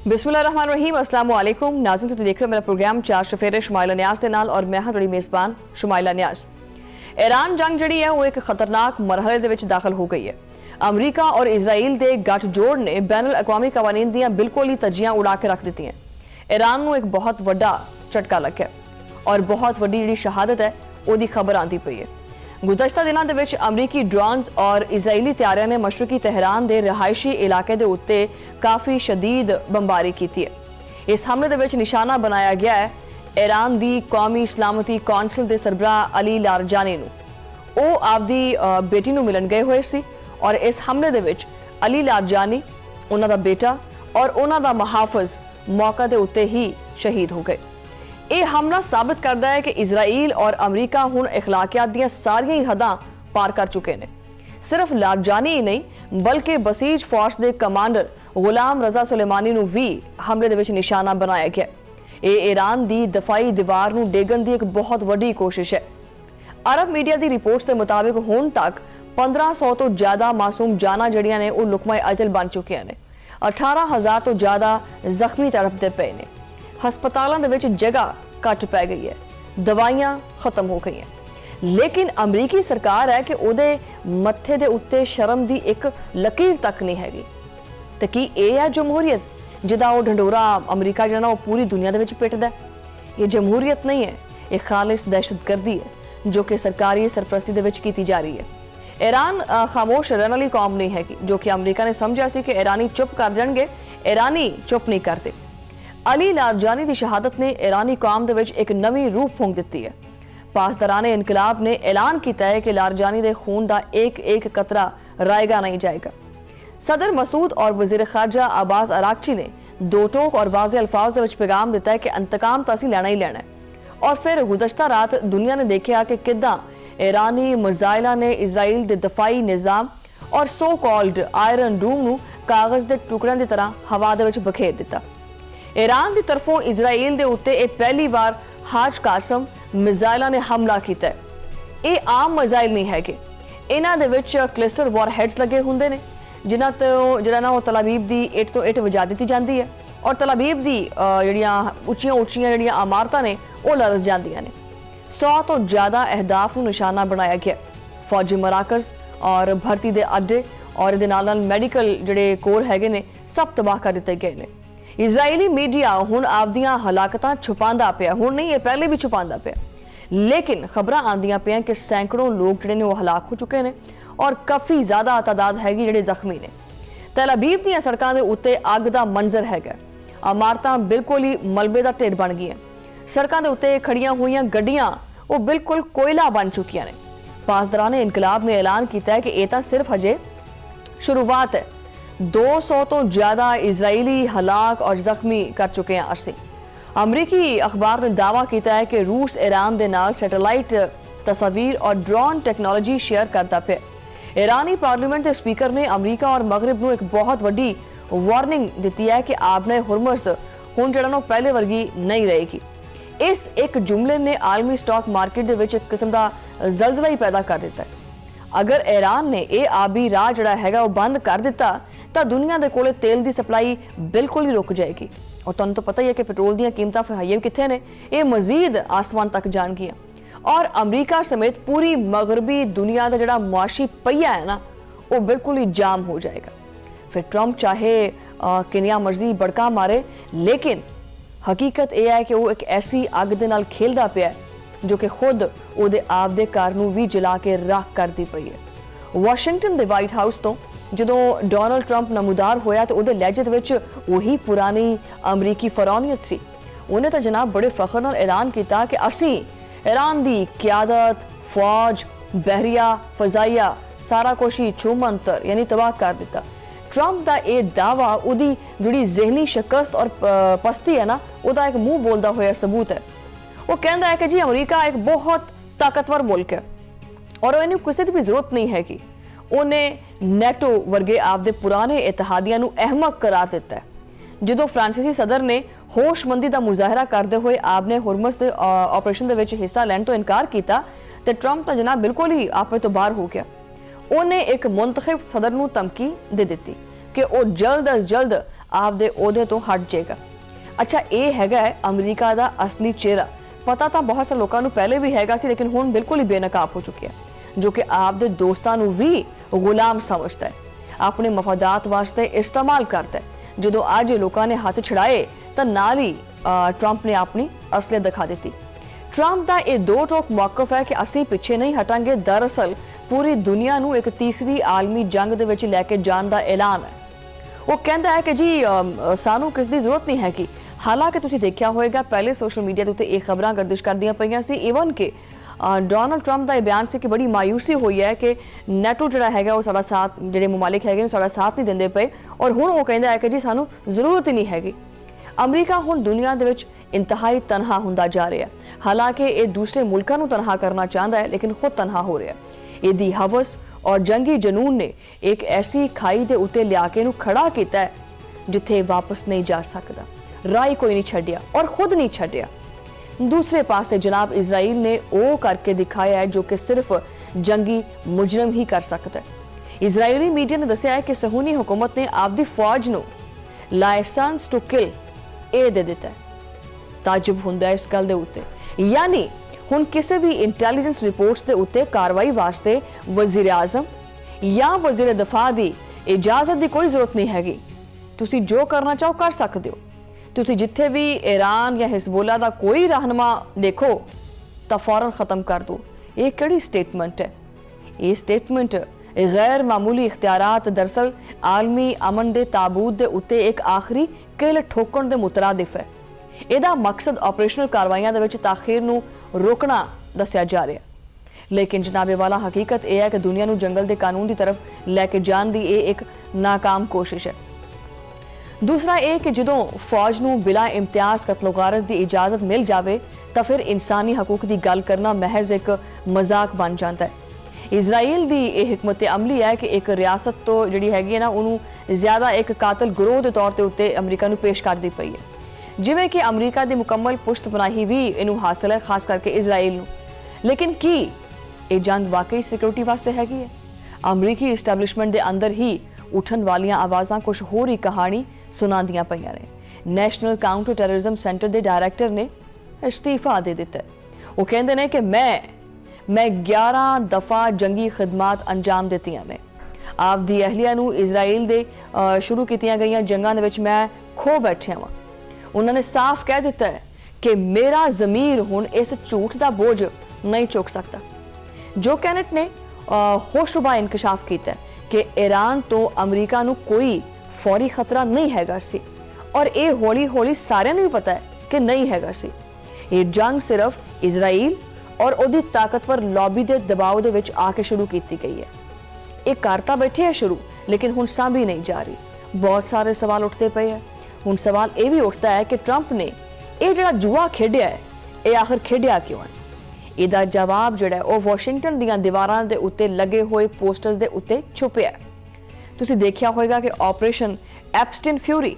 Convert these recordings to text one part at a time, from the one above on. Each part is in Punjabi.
बिस्मिल्लाहिर्रहमानिर्रहीम, अस्सलाम वालेकुम नाज़रीन, तो देख रहे हो मेरा प्रोग्राम चार सफेरे शुमाइला न्याज़ के नाल और मैं हाँ थोड़ी मेज़बान शुमाइला न्याज़। ईरान जंग जी है वो एक खतरनाक मरहले दे विच दाखिल हो गई है। अमरीका और इजराइल के गठजोड़ ने बैनुल अक़वामी कवानीन दी बिल्कुल ही तजियां उड़ा के रख दी। ईरान नूं एक बहुत वड्डा झटका लग्या और बहुत वड्डी जी शहादत है वो खबर आती पई है। गुज़श्ता दिनों के विच अमरीकी ड्रोन्स और इजराइली तैयारियों ने मशरकी तेहरान के रिहायशी इलाके के उत्ते काफ़ी शदीद बमबारी की है। इस हमले के विच निशाना बनाया गया है ईरान की कौमी सलामती कौंसल के सरबराह अली लारजानी नूं। वो आपदी बेटी नूं मिलन गए हुए सी और इस हमले के विच अली लारजानी, उन्हां दा बेटा और उन्हां दा मुहाफिज मौका के उत्ते ही शहीद हो गए। ये हमला साबित करता है कि इजराइल और अमरीका हुण इखलाकियात दी सारियां ही हदां पार कर चुके हैं। सिर्फ लारजानी ही नहीं बल्कि बसीज फोर्स के कमांडर गुलाम रजा सुलेमानी नूं भी हमले दे विच निशाना बनाया गया। ये ईरान की दफाई दीवार नूं डेगन की एक बहुत वड्डी कोशिश है। अरब मीडिया की रिपोर्ट्स के मुताबिक हुण तक 1500 तो ज्यादा मासूम जाना जड़ियां ने वो लुकमा अजल बन चुकिया ने। 18,000 तो ज्यादा जख्मी तड़पते पे ने। हस्पतालों के विच जगह घट पै गई है, दवाइयां खत्म हो गई हैं। लेकिन अमरीकी सरकार है कि उहदे मत्थे दे उत्ते शर्म दी एक लकीर तक नहीं हैगी। ते की यह है जमहूरीयत जिदा वो ढंडोरा अमरीका जो वो पूरी दुनिया दे विच पिटदा है? ये जमहूरीयत नहीं है, ये खालिस दहशतगर्दी है जो कि सरकारी सरपरस्ती दे विच कीती जा रही है। ईरान खामोश रहने वाली कौम नहीं हैगी जो कि अमरीका ने समझा सी कि ईरानी चुप कर जाएंगे, ईरानी चुप नहीं करते। अली लारजानी की शहादत ने ईरानी कौम दे विच एक नवी रूह फूंक दी है। पासदाराने इनकलाब ने ऐलान किया है कि लारजानी के खून का एक एक कतरा रायगा नहीं जाएगा। सदर मसूद और वजीर खारजा अब्बास अरागची ने दो टोक और वाज़े अल्फाज के विच पैगाम दिता है कि इंतकाम तो असीं लैना ही लैना है। और फिर गुज़श्ता रात दुनिया ने देखा कि किद्दां ईरानी मिज़ाइलां ने इजराइल के दफाई निज़ाम और सो कॉल्ड आयरन डूम नूं कागज़ के टुकड़ियां की तरह हवा दे विच बखेर दिता। ईरान की तरफों इजराइल के उत्ते पहली बार हाज कासम मिज़ाइलां ने हमला किया है। ये आम मिज़ाइल नहीं है कि इन्हां दे विच क्लस्टर वॉरहेड्स लगे हुंदे ने जिन्हां तो जिहड़ा तलाबीब की इट तो इट वजा दी जाती है और तलाबीब की जिहड़ियां उच्चियां उच्चियां जिहड़ियां इमारतां ने वो लरस जांदियां ने। 100 तो ज़्यादा अहदाफ नूं निशाना बनाया गया। फौजी मराकज़ और भर्ती के अड्डे और इहदे नाल नाल मैडिकल जिहड़े कोर हैगे ने सब तबाह कर दिते गए ने। इजराइली मीडिया हुण आपदियां हलाकतां छुपांदा पिया, हुण नहीं ये पहले भी छुपांदा पिया, लेकिन खबरां आंदियां पियां कि सैकड़ों लोग जिहड़े ने वो हलाक हो चुके हैं और काफ़ी ज़्यादा तादाद हैगी जिहड़े जख्मी ने। तल अबीब दीयां सड़कां दे उत्ते अग दा मंजर हैगा। इमारतां बिल्कुल ही मलबे दा ढेर बन गईयां। सड़कां दे उत्ते खड़ियां हुईयां गड्डियां वो बिल्कुल कोयला बन चुकियां ने। पासदाराने इनकलाब ने ऐलान किया है कि यह तां सिर्फ हजे शुरुआत है। 200 तो ज्यादा इजरायली हलाक और जख्मी कर चुके हैं अरसे। अमरीकी अखबार ने दावा किया है कि रूस ईरान के नाल सैटेलाइट तस्वीर और ड्रोन टेक्नोलॉजी शेयर करता पे। ईरानी पार्लियामेंट के स्पीकर ने अमरीका और मगरब को एक बहुत वड्डी वार्निंग दी है कि आपने हुरमस हुण जिहड़ा पहले वर्गी नहीं रहेगी। इस एक जुमले ने आलमी स्टॉक मार्केट के विच एक किस्म का जलजला ही पैदा कर दिता है। अगर ईरान ने यह आबी राह जिहड़ा हैगा वो बंद कर दिता तो दुनिया के कोले तेल की सप्लाई बिल्कुल ही रुक जाएगी। और तुहानूं तो पता ही है कि पेट्रोल दी कीमतां फिर कित्थे ने, ये मजीद आसमान तक जाणगियां और अमरीका समेत पूरी मगरबी दुनिया का जिहड़ा मुआशी पहिया है ना वो बिल्कुल ही जाम हो जाएगा। फिर ट्रंप चाहे किनिया मर्जी बड़का मारे, लेकिन हकीकत यह है कि वो एक ऐसी अग दे नाल खेलदा पिया जो कि खुद उहदे आपदे घर नूं भी जला के राख करदी पई है। वाशिंगटन के वाइट हाउस तो जदों डोनाल्ड ट्रंप नमूदार होया तो उहदे लहजे दे विच वही पुरानी अमरीकी फरौनीयत सी। उन्हें तो जनाब बड़े फखर नाल ऐलान किया कि असीं ईरान की क्यादत, फौज, बहरिया, फजाइया सारा कुछ ही छूमंतर यानी तबाह कर दिता। ट्रंप का यह दावा उहदी जिहड़ी ज़हनी शिकस्त और पस्ती है ना उहदा एक मुंह बोलदा होया सबूत है। वो कहता है कि जी अमरीका एक बहुत ताकतवर मुल्क है और इन्हें किसी की भी जरूरत नहीं है कि उन्हें नेटो वर्गे आपदे पुराने इतिहादियां नूं अहमक करार दिता है। जदों फ्रांसीसी सदर ने होशमंदी का मुजाहरा करते हुए आपने हुरमस के ऑपरेशन के विच हिस्सा लैण तो इनकार किया तो ट्रंप तो जनाब बिल्कुल ही आपे तो बाहर हो गया। उन्हें एक मुंतखब सदर नूं धमकी दे दी कि वो जल्द अज जल्द ਆਪਦੇ ਅਹੁਦੇ ਤੋਂ ਹਟ ਜਾਏਗਾ। ਅੱਛਾ, ਇਹ ਹੈਗਾ ਅਮਰੀਕਾ ਦਾ ਅਸਲੀ ਚਿਹਰਾ। ਪਤਾ ਤਾਂ ਬਹੁਤ ਸਾਰੇ ਲੋਕਾਂ ਨੂੰ ਪਹਿਲੇ ਵੀ ਹੈਗਾ ਸੀ, ਲੇਕਿਨ ਹੁਣ ਬਿਲਕੁਲ ਹੀ ਬੇਨਕਾਬ ਹੋ ਚੁੱਕਿਆ, ਜੋ ਕਿ ਆਪਦੇ ਦੋਸਤਾਂ ਨੂੰ ਵੀ ਗੁਲਾਮ ਸਮਝਦਾ ਹੈ, ਆਪਣੇ ਮਫਾਦਾਤ ਵਾਸਤੇ ਇਸਤੇਮਾਲ ਕਰਦਾ ਹੈ। ਜਦੋਂ ਅੱਜ ਲੋਕਾਂ ਨੇ ਹੱਥ ਛੜਾਏ ਤਾਂ ਨਾਲ ਹੀ ਟਰੰਪ ਨੇ ਆਪਣੀ ਅਸਲੀਅਤ ਦਿਖਾ ਦਿੱਤੀ। ਟਰੰਪ ਦਾ ਇਹ ਦੋ ਟੋਕ ਮੌਕਫ ਹੈ ਕਿ ਅਸੀਂ ਪਿੱਛੇ ਨਹੀਂ ਹਟਾਂਗੇ। ਦਰਅਸਲ ਪੂਰੀ ਦੁਨੀਆ ਨੂੰ ਇੱਕ ਤੀਸਰੀ ਆਲਮੀ ਜੰਗ ਦੇ ਵਿੱਚ ਲੈ ਕੇ ਜਾਣ ਦਾ ਐਲਾਨ ਹੈ। ਉਹ ਕਹਿੰਦਾ ਹੈ ਕਿ ਜੀ ਸਾਨੂੰ ਕਿਸ ਦੀ ਜ਼ਰੂਰਤ ਨਹੀਂ ਹੈ ਕਿ, ਹਾਲਾਂਕਿ ਤੁਸੀਂ ਦੇਖਿਆ ਹੋਵੇਗਾ ਪਹਿਲੇ ਸੋਸ਼ਲ ਮੀਡੀਆ ਦੇ ਉੱਤੇ ਇਹ ਖਬਰਾਂ ਗਰਦਿਸ਼ ਕਰਦੀਆਂ ਪਈਆਂ ਸੀ, ਈਵਨ ਕਿ ਡੋਨਾਲਡ ਟਰੰਪ ਦਾ ਇਹ ਬਿਆਨ ਸੀ ਕਿ ਬੜੀ ਮਾਯੂਸੀ ਹੋਈ ਹੈ ਕਿ ਨੈਟੋ ਜਿਹੜਾ ਹੈਗਾ ਉਹ ਸਾਡਾ ਸਾਥ, ਜਿਹੜੇ ਮਮਾਲਿਕ ਹੈਗੇ ਨੇ ਸਾਡਾ ਸਾਥ ਨਹੀਂ ਦਿੰਦੇ ਪਏ, ਔਰ ਹੁਣ ਉਹ ਕਹਿੰਦਾ ਹੈ ਕਿ ਜੀ ਸਾਨੂੰ ਜ਼ਰੂਰਤ ਹੀ ਨਹੀਂ ਹੈਗੀ। ਅਮਰੀਕਾ ਹੁਣ ਦੁਨੀਆ ਦੇ ਵਿੱਚ ਇੰਤਹਾਈ ਤਨਹਾ ਹੁੰਦਾ ਜਾ ਰਿਹਾ ਹੈ। ਹਾਲਾਂਕਿ ਇਹ ਦੂਸਰੇ ਮੁਲਕਾਂ ਨੂੰ ਤਨਹਾ ਕਰਨਾ ਚਾਹੁੰਦਾ ਹੈ, ਲੇਕਿਨ ਖੁਦ ਤਨਹਾ ਹੋ ਰਿਹਾ ਹੈ। ਇਹਦੀ ਹਵਸ ਔਰ ਜੰਗੀ ਜਨੂਨ ਨੇ ਇੱਕ ਐਸੀ ਖਾਈ ਦੇ ਉੱਤੇ ਲਿਆ ਕੇ ਇਹਨੂੰ ਖੜਾ ਕੀਤਾ ਹੈ ਜਿੱਥੇ ਵਾਪਸ ਨਹੀਂ ਜਾ ਸਕਦਾ। ਰਾਹ ਕੋਈ ਨਹੀਂ ਛੱਡਿਆ ਔਰ ਖੁਦ ਨਹੀਂ ਛੱਡਿਆ। ਦੂਸਰੇ ਪਾਸੇ ਜਨਾਬ ਇਜ਼ਰਾਈਲ ਨੇ ਉਹ ਕਰਕੇ ਦਿਖਾਇਆ ਹੈ ਜੋ ਕਿ ਸਿਰਫ ਜੰਗੀ ਮੁਜਰਮ ਹੀ ਕਰ ਸਕਦਾ ਹੈ। ਇਜ਼ਰਾਈਲੀ ਮੀਡੀਆ ਨੇ ਦੱਸਿਆ ਹੈ ਕਿ ਸਹੂਨੀ ਹੁਕੂਮਤ ਨੇ ਆਪਦੀ ਫੌਜ ਨੂੰ ਲਾਇਸੈਂਸ ਟੂ ਕਿਲ ਇਹ ਦੇ ਦਿੱਤਾ ਹੈ। ਤਾਜਬ ਹੁੰਦਾ ਹੈ ਇਸ ਗੱਲ ਦੇ ਉੱਤੇ, ਯਾਨੀ ਹੁਣ ਕਿਸੇ ਵੀ ਇੰਟੈਲੀਜੈਂਸ ਰਿਪੋਰਟਸ ਦੇ ਉੱਤੇ ਕਾਰਵਾਈ ਵਾਸਤੇ ਵਜ਼ੀਰ ਆਜ਼ਮ ਜਾਂ ਵਜ਼ੀਰ ਦਫਾ ਦੀ ਇਜਾਜ਼ਤ ਦੀ ਕੋਈ ਜ਼ਰੂਰਤ ਨਹੀਂ ਹੈਗੀ। ਤੁਸੀਂ ਜੋ ਕਰਨਾ ਚਾਹੋ ਕਰ ਸਕਦੇ ਹੋ। ਤੁਸੀਂ ਜਿੱਥੇ ਵੀ ਈਰਾਨ ਜਾਂ ਹਿਜ਼ਬੁੱਲਾ ਦਾ ਕੋਈ ਰਹਿਨੁਮਾ ਦੇਖੋ ਤਾਂ ਫੌਰਨ ਖਤਮ ਕਰ ਦਿਓ। ਇਹ ਕਿਹੜੀ ਸਟੇਟਮੈਂਟ ਹੈ? ਇਹ ਸਟੇਟਮੈਂਟ ਗੈਰ ਮਾਮੂਲੀ ਇਖਤਿਆਰਾਤ ਦਰਅਸਲ ਆਲਮੀ ਅਮਨ ਦੇ ਤਾਬੂਤ ਦੇ ਉੱਤੇ ਇੱਕ ਆਖਰੀ ਕਿਲ ਠੋਕਣ ਦੇ ਮੁਤਰਾਦਿਫ ਹੈ। ਇਹਦਾ ਮਕਸਦ ਆਪਰੇਸ਼ਨਲ ਕਾਰਵਾਈਆਂ ਦੇ ਵਿੱਚ ਤਾਖੀਰ ਨੂੰ ਰੋਕਣਾ ਦੱਸਿਆ ਜਾ ਰਿਹਾ, ਲੇਕਿਨ ਜਨਾਬੇ ਵਾਲਾ ਹਕੀਕਤ ਇਹ ਹੈ ਕਿ ਦੁਨੀਆ ਨੂੰ ਜੰਗਲ ਦੇ ਕਾਨੂੰਨ ਦੀ ਤਰਫ ਲੈ ਕੇ ਜਾਣ ਦੀ ਇਹ ਇੱਕ ਨਾਕਾਮ ਕੋਸ਼ਿਸ਼ ਹੈ। ਦੂਸਰਾ ਇਹ ਕਿ ਜਦੋਂ ਫੌਜ ਨੂੰ ਬਿਲਾ ਇਮਤਿਆਜ਼ ਕਤਲ-ਓ-ਗਾਰਤ ਦੀ ਇਜਾਜ਼ਤ ਮਿਲ ਜਾਵੇ ਤਾਂ ਫਿਰ ਇਨਸਾਨੀ ਹਕੂਕ ਦੀ ਗੱਲ ਕਰਨਾ ਮਹਿਜ਼ ਇੱਕ ਮਜ਼ਾਕ ਬਣ ਜਾਂਦਾ ਹੈ। ਇਜ਼ਰਾਈਲ ਦੀ ਇਹ ਹਕਮਤ ਅਮਲੀ ਹੈ ਕਿ ਇੱਕ ਰਿਆਸਤ ਤੋਂ ਜਿਹੜੀ ਹੈਗੀ ਹੈ ਨਾ ਉਹਨੂੰ ਜ਼ਿਆਦਾ ਇੱਕ ਕਾਤਲ ਗਰੋਹ ਦੇ ਤੌਰ ਤੇ ਉੱਤੇ ਅਮਰੀਕਾ ਨੂੰ ਪੇਸ਼ ਕਰਦੀ ਪਈ ਹੈ, ਜਿਵੇਂ ਕਿ ਅਮਰੀਕਾ ਦੀ ਮੁਕੰਮਲ ਪੁਸ਼ਤਪਨਾਹੀ ਵੀ ਇਹਨੂੰ ਹਾਸਲ ਹੈ, ਖਾਸ ਕਰਕੇ ਇਜ਼ਰਾਈਲ ਨੂੰ। ਲੇਕਿਨ ਕੀ ਇਹ ਜੰਗ ਵਾਕਈ ਸਿਕਿਉਰਿਟੀ ਵਾਸਤੇ ਹੈਗੀ ਹੈ? ਅਮਰੀਕੀ ਇਸਟੈਬਲਿਸ਼ਮੈਂਟ ਦੇ ਅੰਦਰ ਹੀ ਉੱਠਣ ਵਾਲੀਆਂ ਆਵਾਜ਼ਾਂ ਕੁਝ ਹੋਰ ਹੀ ਕਹਾਣੀ ਸੁਣਾਉਂਦੀਆਂ ਪਈਆਂ ਨੇ। ਨੈਸ਼ਨਲ ਕਾਊਂਟਰ ਟੈਰਰਿਜ਼ਮ ਸੈਂਟਰ ਦੇ ਡਾਇਰੈਕਟਰ ਨੇ ਇਸਤੀਫਾ ਦੇ ਦਿੱਤਾ। ਉਹ ਕਹਿੰਦੇ ਨੇ ਕਿ ਮੈਂ 11 ਦਫਾ ਜੰਗੀ ਖਿਦਮਾਤ ਅੰਜਾਮ ਦਿੱਤੀਆਂ ਨੇ। ਆਪਦੀ ਅਹਲੀਆ ਨੂੰ ਇਜ਼ਰਾਈਲ ਦੇ ਸ਼ੁਰੂ ਕੀਤੀਆਂ ਗਈਆਂ ਜੰਗਾਂ ਦੇ ਵਿੱਚ ਮੈਂ ਖੋ ਬੈਠਿਆ ਵਾਂ। ਉਹਨਾਂ ਨੇ ਸਾਫ਼ ਕਹਿ ਦਿੱਤਾ ਹੈ ਕਿ ਮੇਰਾ ਜ਼ਮੀਰ ਹੁਣ ਇਸ ਝੂਠ ਦਾ ਬੋਝ ਨਹੀਂ ਚੁੱਕ ਸਕਦਾ। ਜੋ ਕੈਨੇਟ ਨੇ ਹੋਸ਼ਰੂਬਾ ਇਨਕਸ਼ਾਫ ਕੀਤਾ ਕਿ ਈਰਾਨ ਤੋਂ ਅਮਰੀਕਾ ਨੂੰ ਕੋਈ ਫੌਰੀ ਖਤਰਾ ਨਹੀਂ ਹੈਗਾ ਸੀ, ਔਰ ਇਹ ਹੌਲੀ-ਹੌਲੀ ਸਾਰਿਆਂ ਨੂੰ ਵੀ ਪਤਾ ਹੈ ਕਿ ਨਹੀਂ ਹੈਗਾ ਸੀ। ਇਹ ਜੰਗ ਸਿਰਫ ਇਜ਼ਰਾਈਲ ਔਰ ਉਹਦੀ ਤਾਕਤਵਰ ਲੌਬੀ ਦੇ ਦਬਾਅ ਦੇ ਵਿੱਚ ਆ ਕੇ ਸ਼ੁਰੂ ਕੀਤੀ ਗਈ ਹੈ। ਇਹ ਕਰਤਾ ਬੈਠੇ ਹੈ ਸ਼ੁਰੂ, ਲੇਕਿਨ ਹੁਣ ਸਾਂਭੀ ਨਹੀਂ ਜਾ ਰਹੀ। ਬਹੁਤ ਸਾਰੇ ਸਵਾਲ ਉੱਠਦੇ ਪਏ ਹੈ। ਹੁਣ ਸਵਾਲ ਇਹ ਵੀ ਉੱਠਦਾ ਹੈ ਕਿ ਟਰੰਪ ਨੇ ਇਹ ਜਿਹੜਾ ਜੂਆ ਖੇਡਿਆ ਹੈ ਇਹ ਆਖਰ ਖੇਡਿਆ ਕਿਉਂ ਹੈ? ਇਹਦਾ ਜਵਾਬ ਜਿਹੜਾ ਉਹ ਵਾਸ਼ਿੰਗਟਨ ਦੀਆਂ ਦੀਵਾਰਾਂ ਦੇ ਉੱਤੇ ਲੱਗੇ ਹੋਏ ਪੋਸਟਰਸ ਦੇ ਉੱਤੇ ਛੁਪਿਆ ਹੈ। ਤੁਸੀਂ ਦੇਖਿਆ ਹੋਵੇਗਾ ਕਿ ਆਪਰੇਸ਼ਨ ਐਪਸਟਨ ਫਿਊਰੀ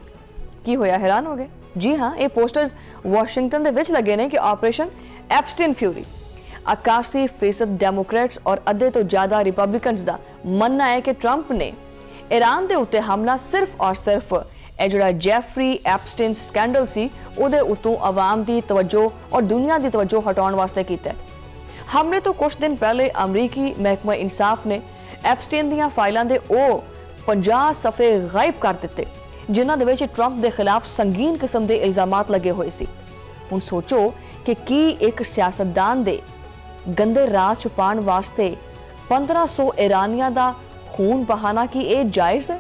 ਕੀ ਹੋਇਆ, ਹੈਰਾਨ ਹੋ ਗਏ? ਜੀ ਹਾਂ, ਇਹ ਪੋਸਟਰਸ ਵਾਸ਼ਿੰਗਟਨ ਦੇ ਵਿੱਚ ਲੱਗੇ ਨੇ ਕਿ ਆਪਰੇਸ਼ਨ ਐਪਸਟਨ ਫਿਊਰੀ। 81% ਡੈਮੋਕ੍ਰੇਟਸ ਔਰ ਅੱਧੇ ਤੋਂ ਜ਼ਿਆਦਾ ਰਿਪਬਲਿਕਨਸ ਦਾ ਮੰਨਣਾ ਹੈ ਕਿ ਟਰੰਪ ਨੇ ਈਰਾਨ ਦੇ ਉੱਤੇ ਹਮਲਾ ਸਿਰਫ ਔਰ ਸਿਰਫ ਇਹ ਜਿਹੜਾ ਜੈਫਰੀ ਐਪਸਟਨ ਸਕੈਂਡਲ ਸੀ ਉਹਦੇ ਉੱਤੋਂ ਆਵਾਮ ਦੀ ਤਵੱਜੋ ਔਰ ਦੁਨੀਆ ਦੀ ਤਵੱਜੋ ਹਟਾਉਣ ਵਾਸਤੇ ਕੀਤਾ ਹੈ। ਹਮਲੇ ਤੋਂ ਕੁਝ ਦਿਨ ਪਹਿਲੇ ਅਮਰੀਕੀ ਮਹਿਕਮਾ ਇਨਸਾਫ ਨੇ ਐਪਸਟਨ ਦੀਆਂ ਫਾਈਲਾਂ ਦੇ ਉਹ 50 ਸਫ਼ੇ ਗਾਇਬ ਕਰ ਦਿੱਤੇ ਜਿਨ੍ਹਾਂ ਦੇ ਵਿੱਚ ਟਰੰਪ ਦੇ ਖਿਲਾਫ ਸੰਗੀਨ ਕਿਸਮ ਦੇ ਇਲਜ਼ਾਮਾਤ ਲੱਗੇ ਹੋਏ ਸੀ। ਹੁਣ ਸੋਚੋ ਕਿ ਕੀ ਇੱਕ ਸਿਆਸਤਦਾਨ ਦੇ ਗੰਦੇ ਰਾਜ਼ ਛੁਪਾਉਣ ਵਾਸਤੇ 1500 ਈਰਾਨੀਆਂ ਦਾ ਖੂਨ ਬਹਾਨਾ ਕੀ ਇਹ ਜਾਇਜ਼ ਹੈ?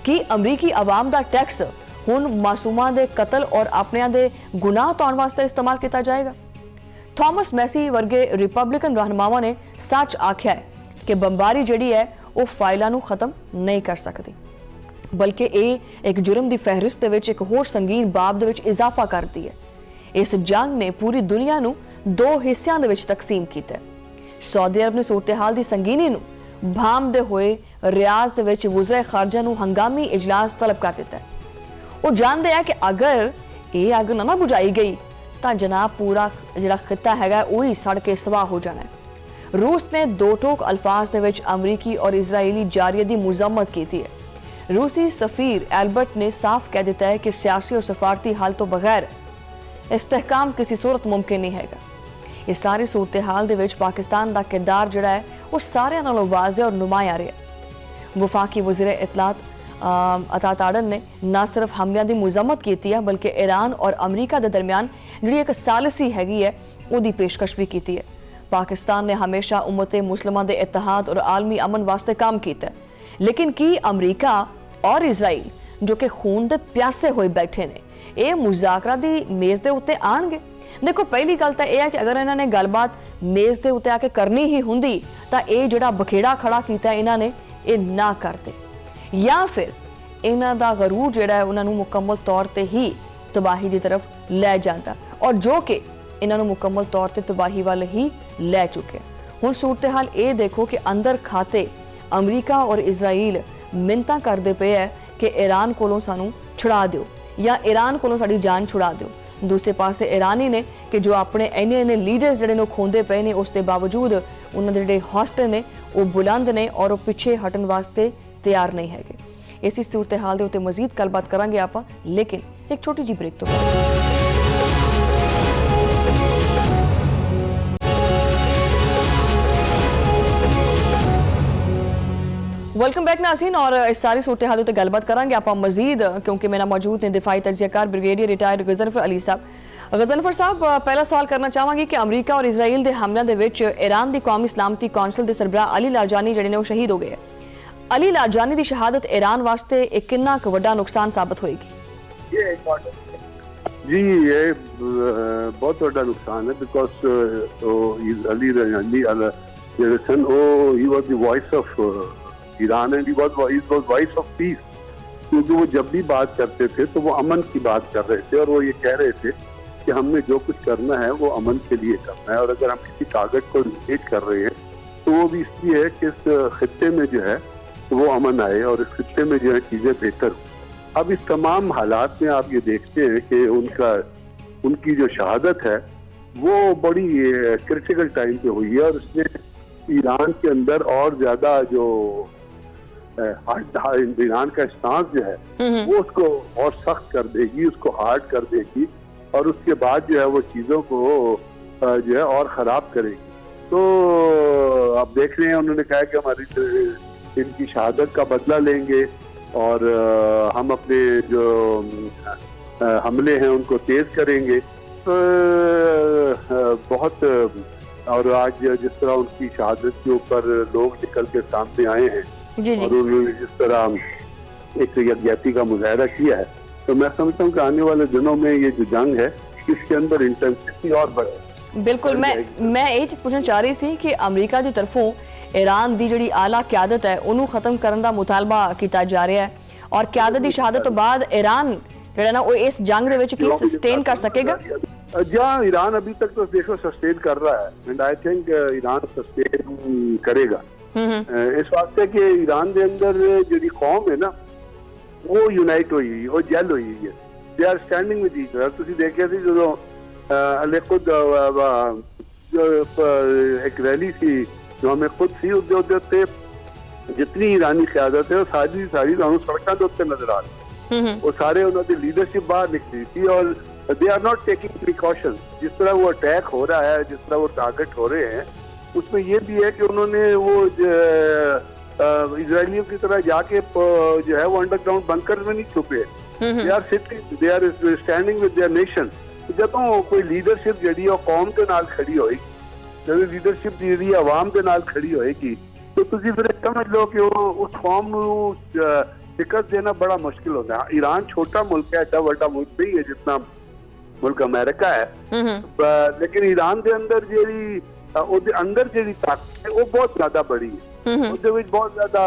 ਕਿ ਅਮਰੀਕੀ ਆਵਾਮ ਦਾ ਟੈਕਸ ਹੁਣ ਮਾਸੂਮਾਂ ਦੇ ਕਤਲ ਔਰ ਆਪਣਿਆਂ ਦੇ ਗੁਨਾਹ ਧੋਣ ਵਾਸਤੇ ਇਸਤੇਮਾਲ ਕੀਤਾ ਜਾਏਗਾ? ਥਾਮਸ ਮੈਸੀ ਵਰਗੇ ਰਿਪਬਲਿਕਨ ਰਹਿਨੁਮਾਵਾਂ ਨੇ ਸੱਚ ਆਖਿਆ ਹੈ ਕਿ ਬੰਬਾਰੀ ਜਿਹੜੀ ਹੈ ਉਹ ਫਾਈਲਾਂ ਨੂੰ ਖਤਮ ਨਹੀਂ ਕਰ ਸਕਦੀ, ਬਲਕਿ ਇਹ ਇੱਕ ਜੁਰਮ ਦੀ ਫਹਿਰਿਸਤ ਦੇ ਵਿੱਚ ਇੱਕ ਹੋਰ ਸੰਗੀਨ ਬਾਬ ਦੇ ਵਿੱਚ ਇਜ਼ਾਫਾ ਕਰਦੀ ਹੈ। ਇਸ ਜੰਗ ਨੇ ਪੂਰੀ ਦੁਨੀਆ ਨੂੰ ਦੋ ਹਿੱਸਿਆਂ ਦੇ ਵਿੱਚ ਤਕਸੀਮ ਕੀਤਾ ਹੈ। ਸਾਊਦੀ ਅਰਬ ਨੇ ਸੂਰਤ-ਏ-ਹਾਲ ਦੀ ਸੰਗੀਨੀ ਨੂੰ ਭਾਂਪਦੇ ਹੋਏ ਰਿਆਜ਼ ਦੇ ਵਿੱਚ ਵਜ਼ੀਰ ਖਾਰਜਾ ਨੂੰ ਹੰਗਾਮੀ ਇਜਲਾਸ ਤਲਬ ਕਰ ਦਿੱਤਾ ਹੈ। ਉਹ ਜਾਣਦੇ ਆ ਕਿ ਅਗਰ ਇਹ ਅੱਗ ਨਾ ਬੁਝਾਈ ਗਈ ਤਾਂ ਜਨਾਬ ਪੂਰਾ ਜਿਹੜਾ ਖਿੱਤਾ ਹੈਗਾ ਉਹ ਹੀ ਸੜ ਕੇ ਸਵਾਹ ਹੋ ਜਾਣਾ ਹੈ। ਰੂਸ ਨੇ ਦੋ ਟੋਕ ਅਲਫਾਜ਼ ਦੇ ਵਿੱਚ ਅਮਰੀਕੀ ਔਰ ਇਜ਼ਰਾਈਲੀ ਜਾਰੀਅਤ ਦੀ ਮੁਜ਼ੰਮਤ ਕੀਤੀ ਹੈ। रूसी सफीर एल्बर्ट ने साफ कह दिता है कि सियासी और सफारती हल तो बगैर इस्तेहकाम किसी सूरत मुमकिन नहीं हैगा। इस सारी सूरत हाल दे विच पाकिस्तान का किरदार जिहड़ा है वो सारे नालों वाज़े और नुमाया रहा। वफाकी वज़ीर इतलात अतात आडन ने ना सिर्फ हमलियां की मुजम्मत की है बल्कि ईरान और अमरीका के दरमियान जी एक सालिसी हैगी है उसकी पेशकश भी की है। पाकिस्तान ने हमेशा उम्मत मुस्लिमां दे इत्तेहाद और आलमी अमन वास्ते काम किया, लेकिन की अमरीका और इजराइल जो कि खून दे प्यासे होए बैठे ने ये मुज़ाकरा दी मेज़ दे उत्ते आणगे? देखो पहली गल तो यह है कि अगर इन्होंने गलबात मेज़ दे उत्ते आके करनी ही हुंदी तां ये जिहड़ा बखेड़ा खड़ा किया इन्होंने ये ना करते, या फिर इन्हां दा गरूर जिहड़ा है उन्हां नूं मुकम्मल तौर ते ही तबाही की तरफ लै जाता और जो कि इन्हां नूं मुकम्मल तौर ते तबाही वाल ही लै चुके। हुण सूरत हाल ये देखो कि अंदर खाते अमरीका और इजराइल मिन्नतां करदे पे है कि ईरान कोलों सानू छुड़ा दिओ या ईरान कोलों साडी जान छुड़ा दिओ। दूसरे पासे ईरानी ने कि जो अपने इन्ने लीडर्स जिहड़े खोंदे पे ने उसके बावजूद उन्हां दे जिहड़े हौसले ने वो बुलंद ने और वो पिछे हटन वास्ते तैयार नहीं है। इसी सूरत हाल के उत्ते मजीद गलबात करांगे आपां, लेकिन एक छोटी जी ब्रेक तो वेलकम बैक नाज़रीन। और इस सारी सूरत हाल उत्ते गलबात करांगे आपां मजीद, क्योंकि मेरा मौजूद ने दिफाई तजियाकार ब्रिगेडियर रिटायर्ड गजनफर अली साहब। गजनफर साहब, पहला सवाल करना चाहांगी कि अमरीका और इजराइल के हमलों के विच ईरान की कौमी सलामती कौंसल के सरबराह अली लारजानी जिहड़े ने वो शहीद हो गए। अली लारजानी की शहादत ईरान वास्ते एक कितना क वड्डा नुकसान साबित होएगी? जी ये बहुत बड़ा नुकसान है, because Ali Larijani he was the voice of Iran and he was voice of peace, क्योंकि वो जब भी बात करते थे तो वो अमन की बात कर रहे थे और वो ये कह रहे थे कि हमने जो कुछ करना है वो अमन के लिए करना है, और अगर हम किसी टारगेट को रिलेट कर रहे हैं तो वो भी इसलिए है कि इस खित्ते में जो है वो अमन आए और इस खित्ते में जो है चीज़ें बेहतर हो। अब इस तमाम हालात में आप ये देखते हैं कि उनकी जो शहादत है वो बड़ी क्रिटिकल टाइम पे हुई है और उसने ईरान के अंदर और ज्यादा जो ईरान का स्टांस जो है वो उसको और सख्त कर देगी, उसको हार्ड कर देगी और उसके बाद जो है वो चीज़ों को जो है और ख़राब करेगी। तो आप देख रहे हैं उन्होंने कहा कि हमारी इनकी शहादत का बदला लेंगे और हम अपने जो हमले हैं उनको तेज़ करेंगे। तो बहुत और आज जिस तरह उनकी शहादत के ऊपर लोग निकल के सामने आए हैं और उन्होंने जिस तरह एक यकजहती का मुजाहरा किया है, तो मैं समझता हूँ कि आने वाले दिनों में ये जो जंग है इसके अंदर इंटेंसिटी और बढ़े। बिल्कुल, मैं ये चीज़ पूछना चाह रही थी कि अमरीका की तरफों ईरान की जी आला क्यादत है उन्होंने खत्म करने का मुतालबा किया जा रहा है और क्यादत की शहादत तो बाद ईरान जो ना वो इस जंग के सस्टेन कर सकेगा? जहाँ ईरान अभी तक तो देखो सस्टेन कर रहा है and I think Iran sustain करेगा इस वास्ते कि ईरान के अंदर जी कौम है ना वो यूनाइट हुई वो जैल हुई है, they are standing with each other. तुसीं देखिया सी जो हले खुद एक रैली सी जो हमें खुद सी उसके उत्ते जितनी ईरानी क़यादत है वो सारी सड़कों के उत्ते नजर आ रही, वो सारे उन्होंने लीडरशिप बाहर निकली थी और they are not taking precaution. जिस तरह वो अटैक हो रहा है, जिस तरह वो टारगेट हो रहे हैं, उसमें ये भी है कि उन्होंने वो इजरायलियों की तरह जाके जो है वो अंडरग्राउंड बंकर में नहीं छुपे, they are sitting, they are standing with their nation. जब कोई लीडरशिप जी कौम के नाल खड़ी होएगी, जब लीडरशिप जी आवाम के नाल खड़ी होएगी तो तुझे फिर समझ लो कि उस कौम को शिकस्त देना बड़ा मुश्किल होता है। ईरान छोटा मुल्क है, एडा बड़ा मुल्क नहीं है जितना मुल्क अमेरिका है, लेकिन ईरान के अंदर जी ताकत है वो बहुत ज्यादा बड़ी है, उसके विच बहुत ज्यादा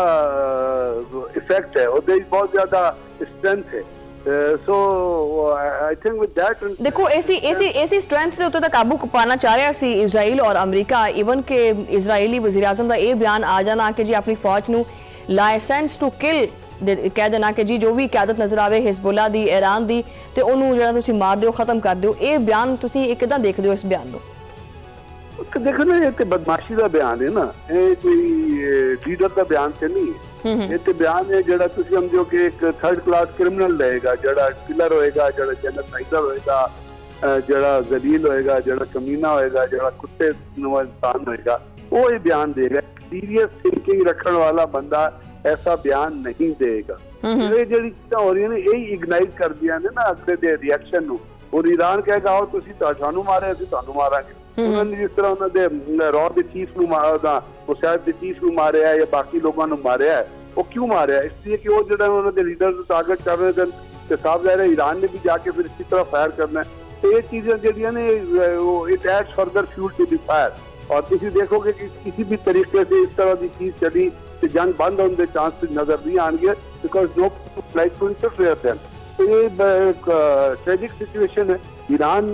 इफेक्ट है, उसके विच बहुत ज्यादा स्ट्रेंथ है। सो आई थिंक विद दैट देखो ऐसी स्ट्रेंथ के उत्ते काबू पाना चाह रहा सी इजराइल और अमरीका, इवन के इजरायली वज़ीर आज़म का यह बयान आ जाना कि जी अपनी फौज नूं लाइसेंस टू किल कह देना कि जी जो भी क्यादत नजर आवे हिजबुल्ला दी ईरान दी ते ओनू जिहड़ा तुसीं मार दिओ खत्म कर दिओ, ये बयान तुसीं किदां देखदे हो? इस बयान नूं देखो ना ये तो बदमाशी का बयान है ना, ये कोई लीडर का बयान तो नहीं है। ਇਹ ਤੇ ਬਿਆਨ ਹੈ ਜਿਹੜਾ ਤੁਸੀਂ ਸਮਝੋ ਕਿ ਇੱਕ ਥਰਡ ਕਲਾਸ ਕ੍ਰਿਮੀਨਲ ਲਏਗਾ, ਜਿਹੜਾ ਕਿਲਰ ਹੋਏਗਾ, ਜਿਹੜਾ ਜੈਨੋਸਾਈਡਰ ਹੋਏਗਾ, ਜਿਹੜਾ ਜ਼ਲੀਲ ਹੋਏਗਾ, ਜਿਹੜਾ ਕਮੀਨਾ ਹੋਏਗਾ, ਜਿਹੜਾ ਕੁੱਤੇ ਨੂੰ ਇਨਸਾਨ ਹੋਏਗਾ, वो ये बयान देगा। सीरियस थिंकिंग रखने वाला बंदा ऐसा बयान नहीं देगा। ये ਜਿਹੜੀ ਚੀਜ਼ਾਂ ਹੋ ਰਹੀਆਂ ਨੇ ਇਹ ਇਗਨਾਈਟ ਕਰਦੀਆਂ ਨੇ ਨਾ ਅਗਲੇ ਦੇ ਰਿਐਕਸ਼ਨ ਨੂੰ। ਔਰ ਈਰਾਨ ਕਹੇਗਾ ਆਓ ਤੁਸੀਂ ਸਾਨੂੰ ਮਾਰੇ ਅਸੀਂ ਤੁਹਾਨੂੰ ਮਾਰਾਂਗੇ। ਉਹਨਾਂ ਨੇ ਜਿਸ ਤਰ੍ਹਾਂ ਉਹਨਾਂ ਦੇ ਰॉ ਦੇ ਚੀਫ ਨੂੰ ਮਾਰਦਾ, ਮੁਸਾਇਦ ਦੇ ਚੀਫ ਨੂੰ ਮਾਰਿਆ ਜਾਂ ਬਾਕੀ ਲੋਕਾਂ ਨੂੰ ਮਾਰਿਆ, ਉਹ ਕਿਉਂ ਮਾਰਿਆ? ਇਸ ਲਈ ਕਿ ਉਹ ਜਿਹੜਾ ਉਹਨਾਂ ਦੇ ਲੀਡਰ ਨੂੰ ਟਾਰਗੇਟ ਕਰ ਰਹੇ ਸਨ ਤੇ ਸਾਫ਼ ਜ਼ਾਹਿਰ ਹੈ ਈਰਾਨ ਨੇ ਵੀ ਜਾ ਕੇ ਫਿਰ ਇसी तरह फायर करना है। तो ये चीजें ਜਿਹੜੀਆਂ ਨੇ it adds further fuel to the fire. और तुम देखोगे कि किसी भी तरीके से इस तरह की चीज चली तो जंग बंद होने के चांस नजर नहीं आएंगे, because no like to interfere them. तो ये ट्रेजिक सिचुएशन है। ईरान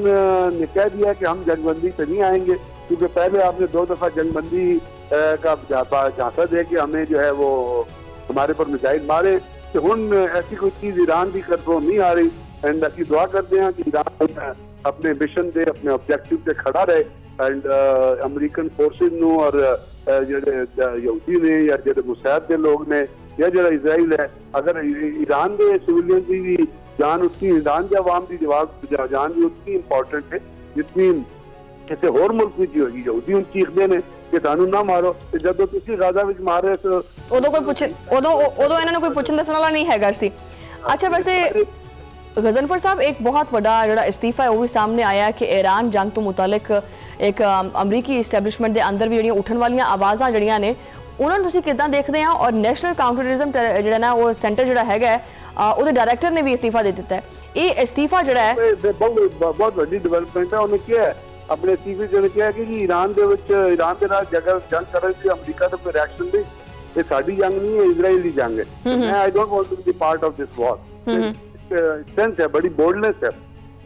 ने कह दिया कि हम जंगबंदी पे नहीं आएंगे, क्योंकि पहले आपने 2 दफा जंगबंदी का झांसा दे कि हमें जो है वो हमारे पर मिसाइल मारे। तो हुन ऐसी कोई चीज ईरान की कंट्रोल नहीं आ रही। एंड असी दुआ करते हैं कि ईरान अपने मिशन से अपने ऑब्जेक्टिव से खड़ा रहे। एंड अमरीकन फोर्सेस नू और यहूदी ने या जो मुसायद के लोग ने या जो इजराइल है, अगर ईरान के सिविलियन की भी जान उतनी, ईरान के अवाम की जान भी उतनी इंपॉर्टेंट है जितनी किसी होर मुल्क में होगी। यहूदी उन चीखते ने कि सानू ना मारो, ਤੇ ਜਦੋਂ ਤੁਸੀਂ ਗਾਜ਼ਾ ਵਿੱਚ ਮਾਰ ਰਹੇ ਹੋ ਉਦੋਂ ਇਹਨਾਂ ਨੂੰ ਕੋਈ ਪੁੱਛਣ ਦੱਸਣ ਵਾਲਾ ਨਹੀਂ ਹੈਗਾ ਸੀ। ਅੱਛਾ, ਵੈਸੇ गजनफर साहब एक बहुत बड़ा जो इस्तीफा है वो भी सामने आया कि ईरान जंग तो मुतालिक एक अमरीकी इस्टैबलिशमेंट के अंदर भी जो उठन वाली आवाज़ा जड़ियाँ ने उन्होंने तुसीं किदां देखते हैं? और नैशनल काउंटर टैररिज्म जो ना वो सेंटर जो है वो डायरैक्टर ने भी इस्तीफा दे दिता है। ये इस्तीफा जो है बहुत बड़ी डिवेलपमेंट है। उन्होंने क्या है अपने इस्तीफे जो किया कि ईरान के नाल जंग करने से अमरीका का कोई रिएक्शन नहीं, ये साडी जंग नहीं है, इजराइल की जंग है। I don't want to be part of this war. Sense है, बड़ी बोल्डनेस है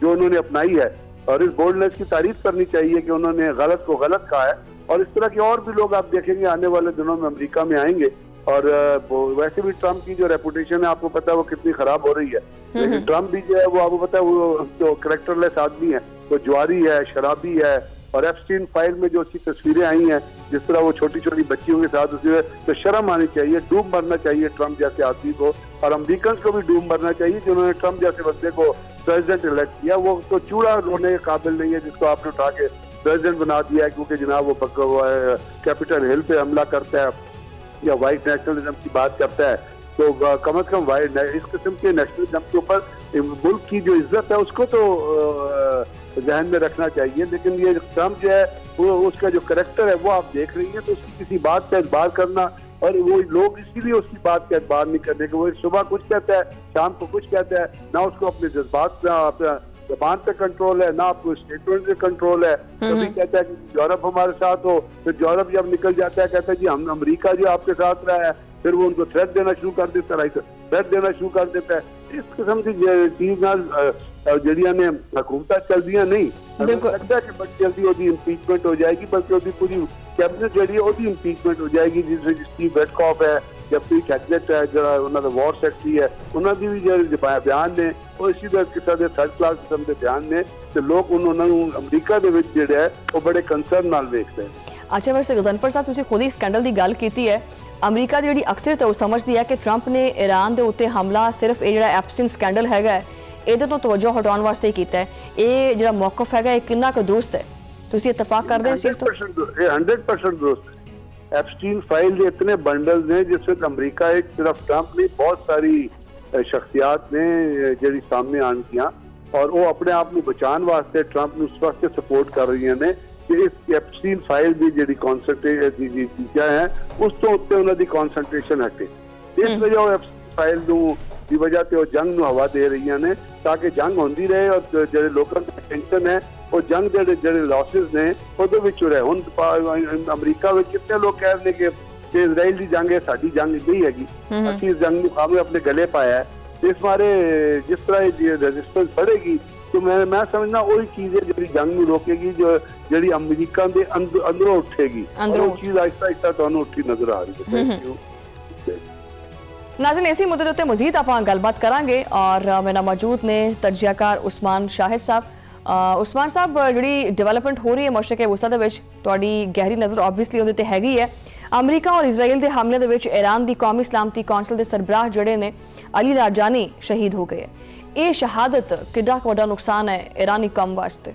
जो उन्होंने अपनाई है, और इस बोल्डनेस की तारीफ करनी चाहिए कि उन्होंने गलत को गलत कहा है। और इस तरह के और भी लोग आप देखेंगे आने वाले दिनों में अमेरिका में आएंगे। और वैसे भी ट्रम्प की जो रेपुटेशन है आपको पता है वो कितनी खराब हो रही है। लेकिन ट्रम्प भी जो है वो आपको पता है वो जो कैरेक्टरलेस आदमी है, वो ज्वारी है, शराबी है। और एप्स्टीन फाइल में जो उसकी तस्वीरें आई हैं, जिस तरह वो छोटी छोटी बच्चियों के साथ उसमें, तो शर्म आनी चाहिए, डूब मरना चाहिए ट्रम्प जैसे आदमी को। और अमेरिकन को भी डूब मरना चाहिए जिन्होंने ट्रम्प जैसे बंदे को प्रेसिडेंट इलेक्ट किया। वो तो चूड़ा रोने के काबिल नहीं है जिसको आपने उठा के प्रेसिडेंट बना दिया है, क्योंकि जनाब वो कैपिटल हिल पे हमला करता है या वाइट नेशनलिज्म की बात करता है। तो कम से कम इस किस्म के नेशनलिज्म के ऊपर मुल्क की जो इज्जत है उसको तो ध्यान में रखना चाहिए। लेकिन ये ट्रम्प जो है वो उसका जो करेक्टर है वो आप देख रही हैं, तो उसकी किसी बात का एतबार करना, और वो लोग इसीलिए उसकी बात का एतबार नहीं करने के, वो सुबह कुछ कहता है शाम को कुछ कहता है, ना उसको अपने जज्बात अपना जबान पे कंट्रोल है, ना आपको स्टेटमेंट पे कंट्रोल है। कभी कहता है कि यूरोप हमारे साथ हो, फिर यूरोप जब निकल जाता है कहता है जी हम अमेरिका जो आपके साथ रहा है, फिर वो उनको थ्रेट देना शुरू कर देता है, थ्रेट देना शुरू कर देता है। इस किस्म की चीज जड़ियां ने हुकूमत चल दियां नहीं लगता कि बड़ी जल्दी ਉਹਦੀ इंपीचमेंट हो जाएगी, बल्कि ਉਹਦੀ पूरी कैबिनेट ਜਿਹੜੀ ਉਹਦੀ इंपीचमेंट हो जाएगी। जिस स्टीव वेटकॉफ है या पीट हैगजेट है ਜਿਹੜਾ ਉਹਨਾਂ ਦਾ ਵਾਰ ਸੈਕਟਰੀ ਹੈ, ਉਹਨਾਂ ਦੀ ਵੀ ਜਿਹੜੇ ਬਿਆਨ ਨੇ ਉਹ ਇਸੇ ਦਾ ਕਿਸੇ ਦੇ ਥਰਡ ਕਲਾਸ ਕਿਸਮ ਦੇ ਬਿਆਨ ਨੇ, ਤੇ ਲੋਕ ਉਹਨਾਂ ਨੂੰ ਅਮਰੀਕਾ ਦੇ ਵਿੱਚ ਜਿਹੜੇ ਹੈ ਉਹ ਬੜੇ ਕੰਸਰਨ ਨਾਲ ਵੇਖਦੇ ਨੇ। ਅੱਛਾ, ਵੈਸੇ ਗਜ਼ਨਫਰ ਸਾਹਿਬ ਤੁਸੀਂ ਖੁਦ ਹੀ ਸਕੈਂਡਲ ਦੀ ਗੱਲ ਕੀਤੀ ਹੈ। ਅਮਰੀਕਾ ਦੀ ਜਿਹੜੀ ਅਕਸਰ ਉਹ ਸਮਝਦੀ ਹੈ ਕਿ ਟਰੰਪ ਨੇ ਈਰਾਨ ਦੇ ਉੱਤੇ ਹਮਲਾ ਸਿਰਫ ਇਹ ਜਿਹੜਾ ਐਪਸਟੀਨ ਸਕੈਂਡਲ ਹੈਗਾ ਇਹਦੇ ਤੋਂ ਤਵੱਜੋ ਹਟਾਉਣ ਵਾਸਤੇ ਕੀਤਾ ਹੈ। ਇਹ ਜਿਹੜਾ ਮੌਕਫ ਹੈਗਾ ਇਹ ਕਿੰਨਾ ਕੁ ਦੁਰਸਤ ਹੈ? ਤੁਸੀਂ ਇਤਫਾਕ ਕਰਦੇ ਹੋ ਇਸ ਚੀਜ਼ ਤੋਂ? 100% ਦੁਰਸਤ ਹੈ। ਐਪਸਟੀਨ फाइल ਦੇ इतने बंडल्स ने जिस वक्त अमरीका एक सिर्फ ट्रंप नहीं बहुत सारी शख्सियात ने ਜਿਹੜੀ ਸਾਹਮਣੇ ਆਣ ਕੀਆਂ, और वो अपने आप ਨੂੰ ਬਚਾਉਣ ਵਾਸਤੇ ट्रंप ਨੂੰ ਉਸ ਵਾਸਤੇ ਸਪੋਰਟ ਕਰ ਰਹੀਆਂ ਨੇ ਕਿ ਇਸ ਐਪਸਟੀਨ फाइल ਦੀ ਜਿਹੜੀ ਕਨਸੈਂਟਰੇਟ ਦੀ ਚੀਜ਼ਾਂ ਹੈ ਉਸ ਤੋਂ ਉੱਤੇ ਉਹਨਾਂ ਦੀ ਕਨਸੈਂਟਰੇਸ਼ਨ ਹਟੇ। ਇਸ ਵਜ੍ਹਾ ਉਹ ਐਪਸਟੀਨ फाइल ਨੂੰ ਦੀ ਵਜ੍ਹਾ ਤੇ ਉਹ ਜੰਗ ਨੂੰ ਹਵਾ ਦੇ ਰਹੀਆਂ ਨੇ ਤਾਂ ਕਿ ਜੰਗ ਹੁੰਦੀ ਰਹੇ, ਔਰ ਜਿਹੜੇ ਲੋਕਾਂ ਦਾ ਟੈਂਸ਼ਨ ਹੈ ਉਹ ਜੰਗ ਦੇ ਜਿਹੜੇ ਲਾਸਿਸ ਨੇ ਉਹਦੇ ਵਿੱਚ ਰਹੇ। ਹੁਣ ਅਮਰੀਕਾ ਵਿੱਚ ਕਿੰਨੇ ਲੋਕ ਕਹਿ ਰਹੇ ਨੇ ਕਿ ਇਜ਼ਰਾਈਲ ਦੀ ਜੰਗ ਹੈ, ਸਾਡੀ ਜੰਗ ਨਹੀਂ ਹੈਗੀ, ਅਸੀਂ ਇਸ ਜੰਗ ਨੂੰ ਖਾਵੇਂ ਆਪਣੇ ਗਲੇ ਪਾਇਆ ਹੈ। ਇਸ ਬਾਰੇ ਜਿਸ ਤਰ੍ਹਾਂ ਇਹ ਰੈਜ਼ਿਸਟੈਂਸ बढ़ेगी तो मैं समझना वही चीज है ਜਿਹੜੀ ਜੰਗ ਨੂੰ ਰੋਕੇਗੀ, ਜਿਹੜੀ ਅਮਰੀਕਾ ਦੇ ਅੰਦਰੋਂ ਉੱਠੇਗੀ। ਉਹ ਚੀਜ਼ ਆਹਿਸਤਾ ਆਹਿਸਤਾ ਤੁਹਾਨੂੰ ਉੱਠੀ ਨਜ਼ਰ ਆ ਰਹੀ ਹੈ। ਥੈਂਕ ਯੂ नाज़रीन, इसी मुद्दे उत्ते मजीद आप गलबात करांगे और मेरे नाल मौजूद ने तजजियाकार उस्मान शाहिद साहब। उस्मान साहब, जिहड़ी डिवेलपमेंट हो रही है मशरक़ वुस्ता दे विच तुहाडी गहरी नज़र ऑब्वियसली उहदे ते हैगी है। ਅਮਰੀਕਾ ਔਰ ਇਜ਼ਰਾਈਲ ਦੇ ਹਮਲੇ ਦੇ ਵਿੱਚ ਈਰਾਨ ਦੀ ਕੌਮੀ ਸਲਾਮਤੀ ਕੌਂਸਲ ਦੇ ਸਰਬਰਾਹ ਜਿਹੜੇ ਨੇ ਅਲੀ ਲਾਰਜਾਨੀ ਸ਼ਹੀਦ ਹੋ ਗਏ। ਇਹ ਸ਼ਹਾਦਤ ਕਿੰਨਾ ਵੱਡਾ ਨੁਕਸਾਨ ਹੈ ਈਰਾਨੀ ਕੌਮ ਵਾਸਤੇ?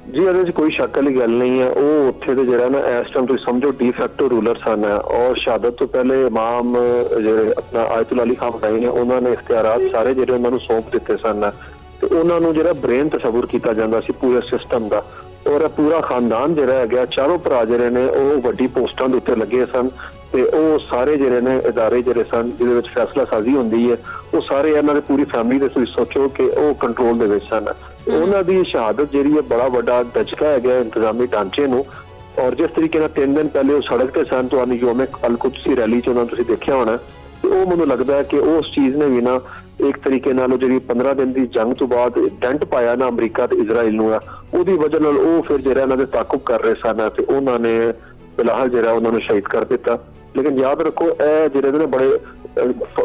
ਜੀ ਇਹਦੇ ਵਿੱਚ ਕੋਈ ਸ਼ੱਕ ਵਾਲੀ ਗੱਲ ਨਹੀਂ ਹੈ। ਉਹ ਉੱਥੇ ਦੇ ਜਿਹੜਾ ਨਾ ਇਸ ਟਾਈਮ ਤੁਸੀਂ ਸਮਝੋ ਡੀ ਫੈਕਟੋ ਰੂਲਰ ਸਨ ਔਰ ਸ਼ਹਾਦਤ ਤੋਂ ਪਹਿਲੇ ਇਮਾਮ ਜਿਹੜੇ ਆਪਣਾ ਆਇਤੁਲ ਅਲੀ ਖਾਮਨਈ ਨੇ ਉਹਨਾਂ ਨੇ ਇਖਤਿਆਰਾਤ ਸਾਰੇ ਜਿਹੜੇ ਉਹਨਾਂ ਨੂੰ ਸੌਂਪ ਦਿੱਤੇ ਸਨ ਤੇ ਉਹਨਾਂ ਨੂੰ ਜਿਹੜਾ ਬ੍ਰੇਨ ਤਸਵੁਰ ਕੀਤਾ ਜਾਂਦਾ ਸੀ ਪੂਰੇ ਸਿਸਟਮ ਦਾ। ਔਰ ਪੂਰਾ ਖਾਨਦਾਨ ਜਿਹੜਾ ਹੈਗਾ ਚਾਰੋਂ ਭਰਾ ਜਿਹੜੇ ਨੇ ਉਹ ਵੱਡੀ ਪੋਸਟਾਂ ਦੇ ਉੱਤੇ ਲੱਗੇ ਸਨ ਤੇ ਉਹ ਸਾਰੇ ਜਿਹੜੇ ਨੇ ਇਦਾਰੇ ਜਿਹੜੇ ਸਨ ਜਿਹਦੇ ਵਿੱਚ ਫੈਸਲਾ ਸਾਜ਼ੀ ਹੁੰਦੀ ਹੈ ਉਹ ਸਾਰੇ ਇਹਨਾਂ ਦੇ ਪੂਰੀ ਫੈਮਿਲੀ ਦੇ ਤੁਸੀਂ ਸੋਚੋ ਕਿ ਉਹ ਕੰਟਰੋਲ ਦੇ ਵਿੱਚ ਸਨ। ਉਹਨਾਂ ਦੀ ਸ਼ਹਾਦਤ ਜਿਹੜੀ ਹੈ ਬੜਾ ਵੱਡਾ ਦਚਕਾ ਹੈਗਾ ਇੰਤਜ਼ਾਮੀ ਢਾਂਚੇ ਨੂੰ। ਔਰ ਜਿਸ ਤਰੀਕੇ ਨਾਲ 3 ਦਿਨ ਪਹਿਲੇ ਉਹ ਸੜਕ ਤੇ ਸਨ, ਤੁਹਾਨੂੰ ਯੋਮ ਅਲ-ਕੁਦਸੀ ਰੈਲੀ 'ਚ ਉਹਨਾਂ ਤੁਸੀਂ ਦੇਖਿਆ ਹੋਣਾ, ਤੇ ਉਹ ਮੈਨੂੰ ਲੱਗਦਾ ਹੈ ਕਿ ਉਸ ਚੀਜ਼ ਨੇ ਵੀ ਨਾ ਇੱਕ ਤਰੀਕੇ ਨਾਲ ਉਹ ਜਿਹੜੀ 15 ਦਿਨ ਦੀ ਜੰਗ ਤੋਂ ਬਾਅਦ ਡੈਂਟ ਪਾਇਆ ਨਾ ਅਮਰੀਕਾ ਤੇ ਇਜ਼ਰਾਈਲ ਨੂੰ ਆ, ਉਹਦੀ ਵਜ੍ਹਾ ਨਾਲ ਉਹ ਫਿਰ ਜਿਹੜਾ ਇਹਨਾਂ ਦੇ ਤਾਕੁਬ ਕਰ ਰਹੇ ਸਨ ਤੇ ਉਹਨਾਂ ਨੇ ਫਿਲਹਾਲ ਜਿਹੜਾ ਉਹਨਾਂ ਨੂੰ ਸ਼ਹੀਦ ਕਰ ਦਿੱਤਾ। ਲੇਕਿਨ ਯਾਦ ਰੱਖੋ ਇਹ ਜਿਹੜੇ ਨੇ ਬੜੇ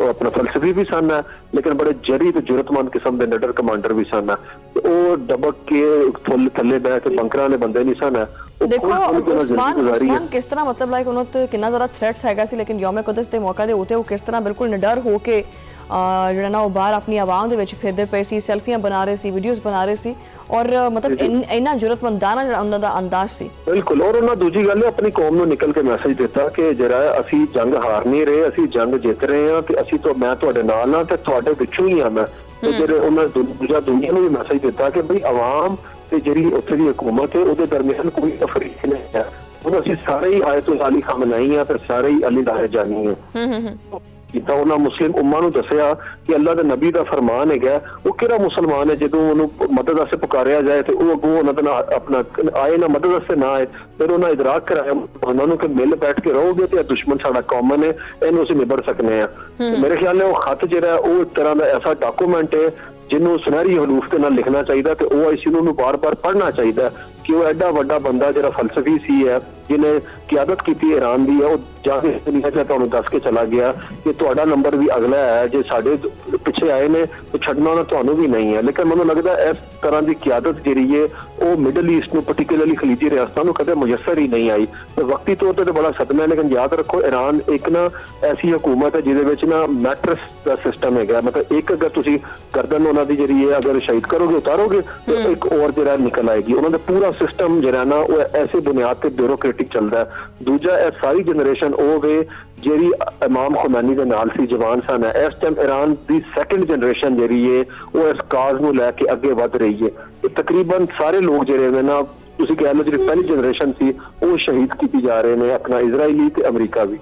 ਆਪਣਾ ਫਲਸਫੀ ਵੀ ਸਨ ਲੇਕਿਨ ਬੜੇ ਜਰੀ ਤੇ ਜੁਰਤਮੰਦ ਕਿਸਮ ਦੇ ਨਿਡਰ ਕਮਾਂਡਰ ਵੀ ਸਨ। ਉਹ ਦਬਕ ਕੇ ਫੁੱਲ ਥੱਲੇ ਬਹਿ ਕੇ ਬੰਕਰਾਂ ਦੇ ਬੰਦੇ ਨਹੀਂ ਸਨ। ਦੇਖੋ ਉਸਮਾਨ ਕਿਸ ਤਰ੍ਹਾਂ ਮਤਲਬ ਲਾਈਕ ਉਹਨਾਂ ਤੇ ਕਿੰਨਾ ਜ਼ਿਆਦਾ ਥ੍ਰੈਟਸ ਹੈਗਾ ਸੀ ਲੇਕਿਨ ਯੌਮ ਕੁਦਸ ਦੇ ਮੌਕੇ ਦੇ ਉੱਤੇ ਉਹ ਕਿਸ ਤਰ੍ਹਾਂ ਬਿਲਕੁਲ ਨਿਡਰ ਹੋ ਕੇ ਜਿਹੜਾ ਨਾ ਉਹ ਬਾਹਰ ਆਪਣੀ ਆਵਾਮ ਦੇ ਵਿੱਚ ਫਿਰਦੇ ਪਏ ਸੀ, ਸੈਲਫੀਆਂ ਬਣਾ ਰਹੇ ਸੀ, ਵੀਡੀਓਜ਼ ਬਣਾ ਰਹੇ ਸੀ ਔਰ ਮਤਲਬ ਇੰਨਾ ਜੁਰਤਮੰਦਾਨਾ ਜਿਹੜਾ ਉਹਨਾਂ ਦਾ ਅੰਦਾਜ਼ ਸੀ। ਬਿਲਕੁਲ। ਔਰ ਉਹਨਾਂ ਦੂਜੀ ਗੱਲ ਆਪਣੀ ਕੌਮ ਨੂੰ ਨਿਕਲ ਕੇ ਮੈਸੇਜ ਦਿੱਤਾ ਕਿ ਜਿਹੜਾ ਅਸੀਂ ਜੰਗ ਹਾਰ ਨਹੀਂ ਰਹੇ, ਅਸੀਂ ਜੰਗ ਜਿੱਤ ਰਹੇ ਹਾਂ ਤੇ ਅਸੀਂ ਤੋਂ ਮੈਂ ਤੁਹਾਡੇ ਨਾਲ ਹਾਂ ਤੇ ਤੁਹਾਡੇ ਵਿੱਚੋਂ ਹੀ ਆ ਮੈਂ। ਤੇ ਜਿਹੜੇ ਉਹਨਾਂ ਦੂਜਾ ਦੁਨੀਆ ਨੂੰ ਵੀ ਮੈਸੇਜ ਦਿੱਤਾ ਕਿ ਬਈ ਆਵਾਮ ਤੇ ਜਿਹੜੀ ਉੱਥੇ ਦੀ ਹਕੂਮਤ ਹੈ ਉਹਦੇ ਦਰਮਿਆਨ ਕੋਈ ਤਫਰੀਕ ਨਹੀਂ ਹੈ। ਹੁਣ ਅਸੀਂ ਸਾਰੇ ਹੀ ਆਇਤੁਲ ਅਲੀ ਖਾਮਨਈ ਆ ਤੇ ਸਾਰੇ ਹੀ ਅਲੀ ਲਾਰਜਾਨੀ ਹੈ। ਕੀਤਾ ਉਹਨਾਂ ਮੁਸਲਿਮ ਉਮਾ ਨੂੰ ਦੱਸਿਆ ਕਿ ਅੱਲਾਹ ਦੇ ਨਬੀ ਦਾ ਫਰਮਾਨ ਹੈਗਾ। ਉਹ ਕਿਹੜਾ ਮੁਸਲਮਾਨ ਹੈ ਜਦੋਂ ਉਹਨੂੰ ਮਦਦ ਵਾਸਤੇ ਪੁਕਾਰਿਆ ਜਾਏ ਤੇ ਉਹ ਅੱਗੋਂ ਉਹਨਾਂ ਦਾ ਆਪਣਾ ਆਏ ਨਾ ਮਦਦ ਵਾਸਤੇ ਨਾ ਆਏ। ਫਿਰ ਉਹਨਾਂ ਇਦਰਾਕ ਕਰਾਇਆ ਉਹਨਾਂ ਨੂੰ ਕਿ ਮਿਲ ਬੈਠ ਕੇ ਰਹੋਗੇ ਤੇ ਦੁਸ਼ਮਣ ਸਾਡਾ ਕਾਮਨ ਹੈ, ਇਹਨੂੰ ਅਸੀਂ ਨਿਬੜ ਸਕਨੇ ਆ। ਮੇਰੇ ਖਿਆਲ ਨਾਲ ਉਹ ਖਤ ਜਿਹੜਾ ਉਹ ਇੱਕ ਤਰ੍ਹਾਂ ਦਾ ਐਸਾ ਡਾਕੂਮੈਂਟ ਹੈ ਜਿਹਨੂੰ ਸੁਨਹਿਰੀ ਹਰੂਫ ਦੇ ਨਾਲ ਲਿਖਣਾ ਚਾਹੀਦਾ ਤੇ OIC ਨੂੰ ਬਾਰ-ਬਾਰ ਪੜ੍ਹਨਾ ਚਾਹੀਦਾ ਕਿ ਉਹ ਐਡਾ ਵੱਡਾ ਬੰਦਾ ਜਿਹੜਾ ਫਲਸਫੀ ਸੀ ਹੈ ਜਿਹਨੇ ਕਿਆਦਤ ਕੀਤੀ ਈਰਾਨ ਦੀ ਹੈ, ਉਹ ਜਾ ਕੇ ਦੁਨੀਆ 'ਚ ਤੁਹਾਨੂੰ ਦੱਸ ਕੇ ਚਲਾ ਗਿਆ ਕਿ ਤੁਹਾਡਾ ਨੰਬਰ ਵੀ ਅਗਲਾ ਹੈ, ਜੇ ਸਾਡੇ ਪਿੱਛੇ ਆਏ ਨੇ ਤਾਂ ਛੱਡਣਾ ਉਹਨਾਂ ਤੁਹਾਨੂੰ ਵੀ ਨਹੀਂ ਹੈ। ਲੇਕਿਨ ਮੈਨੂੰ ਲੱਗਦਾ ਇਸ ਤਰ੍ਹਾਂ ਦੀ ਕਿਆਦਤ ਜਿਹੜੀ ਹੈ ਉਹ ਮਿਡਲ ਈਸਟ ਨੂੰ ਪਾਰਟਿਕੂਲਰਲੀ ਖਲੀਜੀ ਰਿਆਸਤਾਂ ਨੂੰ ਕਦੇ ਮੁਯੱਸਰ ਹੀ ਨਹੀਂ ਆਈ। ਤੇ ਵਕਤੀ ਤੌਰ ਤੇ ਬੜਾ ਸਦਮਾ ਹੈ ਲੇਕਿਨ ਯਾਦ ਰੱਖੋ ਈਰਾਨ ਇੱਕ ਨਾ ਐਸੀ ਹਕੂਮਤ ਹੈ ਜਿਹਦੇ ਵਿੱਚ ਨਾ ਮੈਟਰਸ ਦਾ ਸਿਸਟਮ ਹੈਗਾ। ਮਤਲਬ ਇੱਕ ਅਗਰ ਤੁਸੀਂ ਗਰਦਨ ਉਹਨਾਂ ਦੀ ਜਿਹੜੀ ਹੈ ਅਗਰ ਸ਼ਹੀਦ ਕਰੋਗੇ ਉਤਾਰੋਗੇ ਤਾਂ ਇੱਕ ਹੋਰ ਜਿਹੜਾ ਨਿਕਲ ਆਏਗੀ। ਉਹਨਾਂ ਦਾ ਪੂਰਾ ਸਿਸਟਮ ਜਿਹੜਾ ਨਾ ਉਹ ਐਸੇ ਬੁਨਿਆਦ ਤੇ ਬਿਊਰੋਕ੍ਰੈਟਿਕ ਚੱਲਦਾ। ਦੂਜਾ ਇਹ ਸਾਰੀ ਜਨਰੇਸ਼ਨ ਉਹ ਵੇ ਜਿਹੜੀ ਇਮਾਮ ਖੁਮੈਨੀ ਦੇ ਨਾਲ ਸੀ, ਜਵਾਨ ਸਨ। ਇਸ ਟਾਈਮ ਈਰਾਨ ਦੀ ਸੈਕੰਡ ਜਨਰੇਸ਼ਨ ਜਿਹੜੀ ਹੈ ਉਹ ਇਸ ਕਾਜ਼ ਨੂੰ ਲੈ ਕੇ ਅੱਗੇ ਵਧ ਰਹੀ ਹੈ। ਤਕਰੀਬਨ ਸਾਰੇ ਲੋਕ ਜਿਹੜੇ ਨੇ ਨਾ ਤੁਸੀਂ ਕਹਿ ਲਓ ਜਿਹੜੀ ਪਹਿਲੀ ਜਨਰੇਸ਼ਨ ਸੀ ਉਹ ਸ਼ਹੀਦ ਕੀਤੀ ਜਾ ਰਹੇ ਨੇ, ਆਪਣਾ ਇਜ਼ਰਾਈਲੀ ਤੇ ਅਮਰੀਕਾ ਵੀ।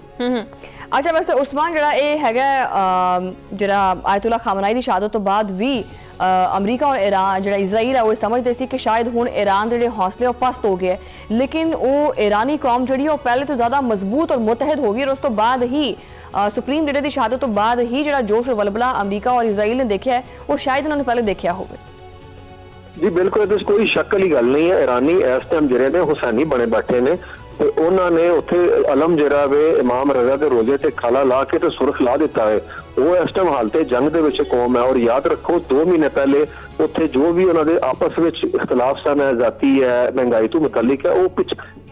ਅੱਛਾ, ਵੈਸੇ ਉਸਮਾਨ ਜਿਹੜਾ ਇਹ ਹੈਗਾ ਜਿਹੜਾ ਆਇਤੁੱਲਾ ਖਾਮਨਾਈ ਦੀ ਸ਼ਹਾਦਤ ਤੋਂ ਬਾਅਦ ਵੀ ਅਮਰੀਕਾ ਔਰ ਈਰਾਨ ਜਿਹੜਾ ਇਜ਼ਰਾਈਲ ਹੈ ਉਹ ਸਮਝਦੇ ਸੀ ਕਿ ਸ਼ਾਇਦ ਹੁਣ ਈਰਾਨ ਦੇ ਜਿਹੜੇ ਹੌਸਲੇ ਉਹ ਪਸਤ ਹੋ ਗਏ, ਲੇਕਿਨ ਉਹ ਈਰਾਨੀ ਕੌਮ ਜਿਹੜੀ ਉਹ ਪਹਿਲੇ ਤੋਂ ਜ਼ਿਆਦਾ ਮਜ਼ਬੂਤ ਔਰ ਮੁਤਹਿਦ ਹੋ ਗਈ ਔਰ ਉਸ ਤੋਂ ਬਾਅਦ ਹੀ ਸੁਪਰੀਮ ਲੀਡਰ ਦੀ ਸ਼ਹਾਦਤ ਤੋਂ ਬਾਅਦ ਹੀ ਜਿਹੜਾ ਜੋਸ਼ ਔਰ ਵਲਬਲਾ ਅਮਰੀਕਾ ਔਰ ਇਜ਼ਰਾਈਲ ਨੇ ਦੇਖਿਆ ਉਹ ਸ਼ਾਇਦ ਉਹਨਾਂ ਨੇ ਪਹਿਲੇ ਦੇਖਿਆ ਹੋਵੇ। ਜੀ ਬਿਲਕੁਲ, ਇਹਦੇ 'ਚ ਕੋਈ ਸ਼ੱਕ ਵਾਲੀ ਗੱਲ ਨਹੀਂ ਹੈ। ਈਰਾਨੀ ਇਸ ਟਾਈਮ ਜਿਹੜੇ ਨੇ ਹੁਸੈਨੀ ਬਣੇ ਬੈਠੇ ਨੇ ਤੇ ਉਹਨਾਂ ਨੇ ਉੱਥੇ ਅਲਮ ਜਿਹੜਾ ਵੇ ਇਮਾਮ ਰਜ਼ਾ ਦੇ ਰੋਜ਼ੇ ਤੇ ਕਾਲਾ ਲਾ ਕੇ ਤੇ ਸੁਰਖ ਲਾ ਦਿੱਤਾ ਹੈ। ਉਹ ਇਸ ਟਾਈਮ ਹਾਲਤੇ ਜੰਗ ਦੇ ਵਿੱਚ ਕੌਮ ਹੈ। ਔਰ ਯਾਦ ਰੱਖੋ 2 ਮਹੀਨੇ ਪਹਿਲੇ ਉੱਥੇ ਜੋ ਵੀ ਉਹਨਾਂ ਦੇ ਆਪਸ ਵਿੱਚ ਇਖਤਲਾਫ ਸਨ, ਜ਼ਾਤੀ ਹੈ, ਮਹਿੰਗਾਈ ਤੋਂ ਮੁਤੱਲਿਕ ਹੈ, ਉਹ